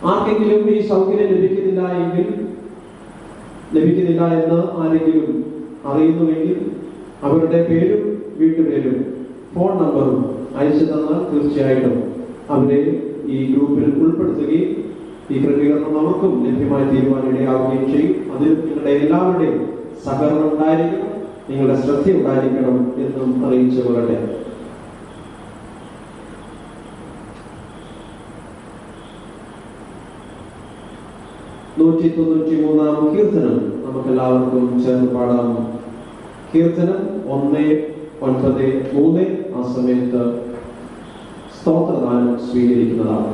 S6: ആർക്കെങ്കിലും ഈ സൗകര്യം ലഭിക്കുന്നില്ല എന്ന് ആരെങ്കിലും അറിയുന്നുവെങ്കിൽ അവരുടെ പേരും വീട്ടുപേരും ഫോൺ നമ്പറും അയച്ചു തന്നാൽ തീർച്ചയായിട്ടും അവരെ ഈ ഗ്രൂപ്പിൽ ഉൾപ്പെടുത്തുകയും ഈ ക്രമീകരണം അവർക്കും ലഭ്യമായി തീരുമാനിടയാവുകയും ചെയ്യും. അതിൽ നിങ്ങളുടെ എല്ലാവരുടെയും സഹകരണം ഉണ്ടായിരിക്കണം, നിങ്ങളുടെ ശ്രദ്ധ ഉണ്ടായിരിക്കണം എന്നും അറിയിച്ചു കൊള്ളട്ടെ. കീർത്തനം നമുക്കെല്ലാവർക്കും ചേർന്ന് പാടാം. കീർത്തനം 1-9-3 ആ സമയത്ത് സ്തോത്രദാനം സ്വീകരിക്കുന്നതാണ്.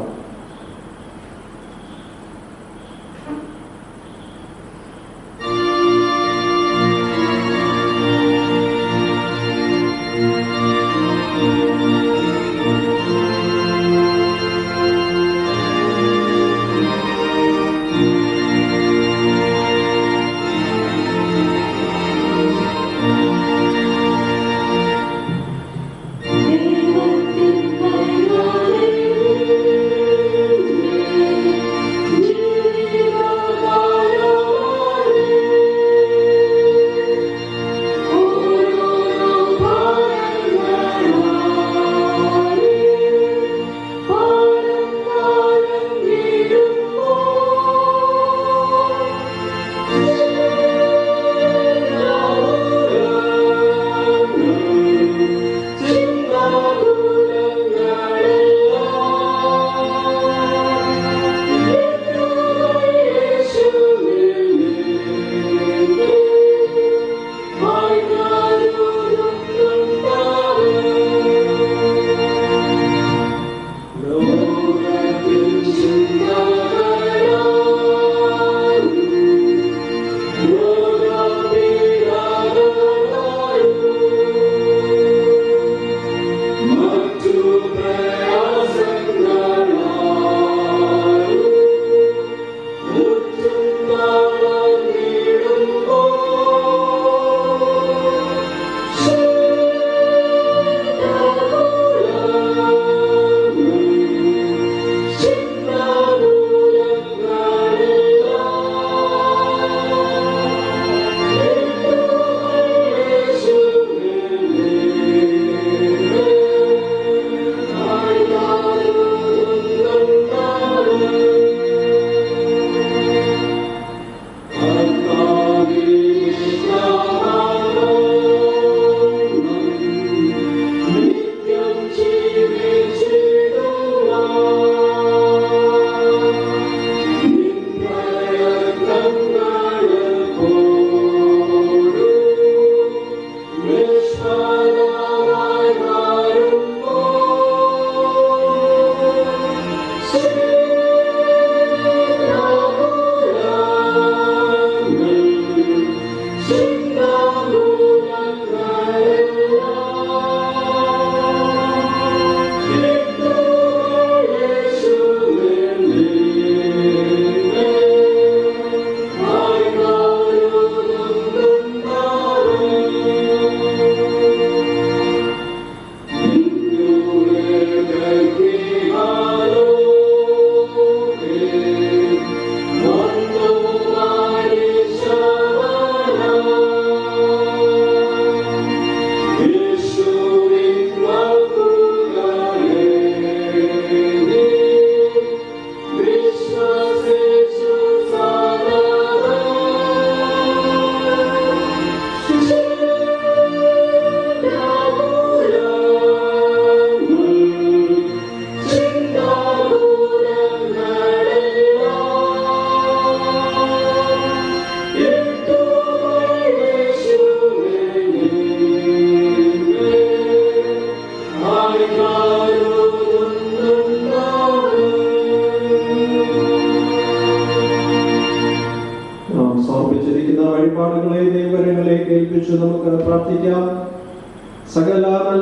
S2: ദൈവത്തിൻ പരിപാലനം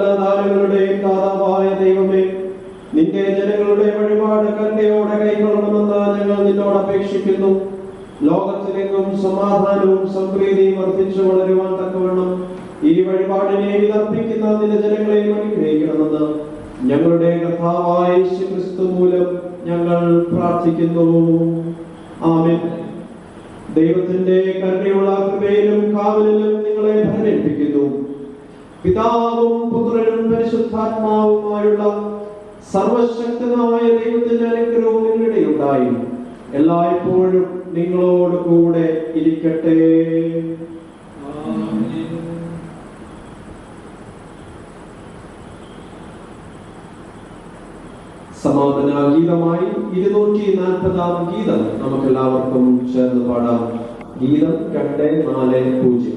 S6: സകലദാനങ്ങളുടെയും ദാതാവായ ദൈവമേ, നിന്റെ ജനങ്ങളുടെ വഴിപാട് കരുണയോടെ കൈക്കൊള്ളണമെന്ന് ഞങ്ങൾ നിന്നോട് അപേക്ഷിക്കുന്നു. ലോകത്തിലെങ്ങും സമാധാനവും സംപ്രീതിയും വർദ്ധിച്ചു വളരുവാൻ തക്കവണ്ണം ഈ വഴിപാടിനെ വിതർപ്പിക്കുന്ന നിന്റെ ജനങ്ങളെയും അനുഗ്രഹിക്കണമെന്ന് ഞങ്ങളുടെ കർത്താവായ യേശുക്രിസ്തു മൂലം ഞങ്ങൾ പ്രാർത്ഥിക്കുന്നു. ആമേൻ. ദൈവത്തിന്റെ കരുണയുള്ള കൃപയിലും കാവലിലും നിങ്ങളെ ഭരമേൽപ്പിക്കുന്നു. പിതാവും പുത്രനും പരിശുദ്ധാത്മാവുമായുള്ള സർവശക്തനായ ദൈവത്തിന്റെ അനുഗ്രഹവും നിങ്ങളുടെ ഉണ്ടായി എല്ലായ്പ്പോഴും നിങ്ങളോട് കൂടെ ഇരിക്കട്ടെ. സമാപന ഗീതമായി 240-ാം ഗീതം നമുക്കെല്ലാവർക്കും ചേർന്ന് പാടാം. ഗീതം 240.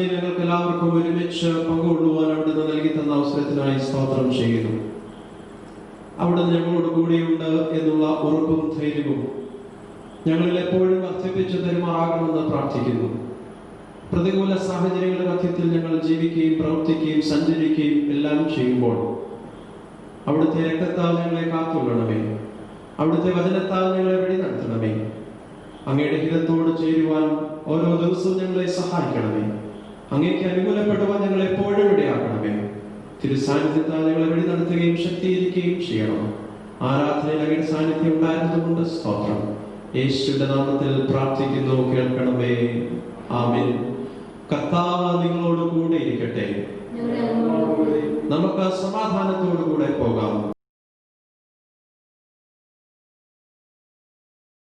S6: ഞങ്ങൾക്ക് എല്ലാവർക്കും ഒരുമിച്ച് പങ്കുകൊള്ളുവാൻ അവിടുന്ന് നൽകി തന്ന അവസരത്തിനായി സ്തോത്രം ചെയ്യുന്നു. അവിടുന്ന് ഞങ്ങളോട് കൂടിയുണ്ട് എന്നുള്ള ഉറപ്പും ധൈര്യവും ഞങ്ങളിൽ എപ്പോഴും വർദ്ധിപ്പിച്ചു തരുമാറാകണമെന്ന് പ്രാർത്ഥിക്കുന്നു. പ്രതികൂല സാഹചര്യങ്ങളുടെ മധ്യത്തിൽ ഞങ്ങൾ ജീവിക്കുകയും പ്രവർത്തിക്കുകയും സഞ്ചരിക്കുകയും എല്ലാം ചെയ്യുമ്പോൾ അവിടുത്തെ രക്തത്താൽ ഞങ്ങളെ കാത്തുകൊള്ളണമേ. അവിടുത്തെ വചനത്താൽ ഞങ്ങളെ വഴി നടത്തണമേ. അങ്ങയുടെ ഹിതത്തോട് ചേരുവാൻ ഓരോ ദിവസവും ഞങ്ങളെ സഹായിക്കണമേ. അങ്ങേക്ക് അനുകൂലപ്പെടുവാൻ ഞങ്ങൾ എപ്പോഴും ഇടയാക്കണമേ. തിരുസാന്നിധ്യത്താൽ ഞങ്ങളെ വഴി നടത്തുകയും ശക്തീകരിക്കുകയും ചെയ്യണം. ആരാധനയിൽ അങ്ങയുടെ സാന്നിധ്യം ഉണ്ടായിരുന്നതുകൊണ്ട് സ്തോത്രം. യേശുവിന്റെ നാമത്തിൽ പ്രാർത്ഥിക്കുന്നു, കേൾക്കണമേ. ആമേൻ. കർത്താവ് നിങ്ങളോട് കൂടെ ഇരിക്കട്ടെ. നമുക്ക് സമാധാനത്തോടു കൂടെ പോകാം.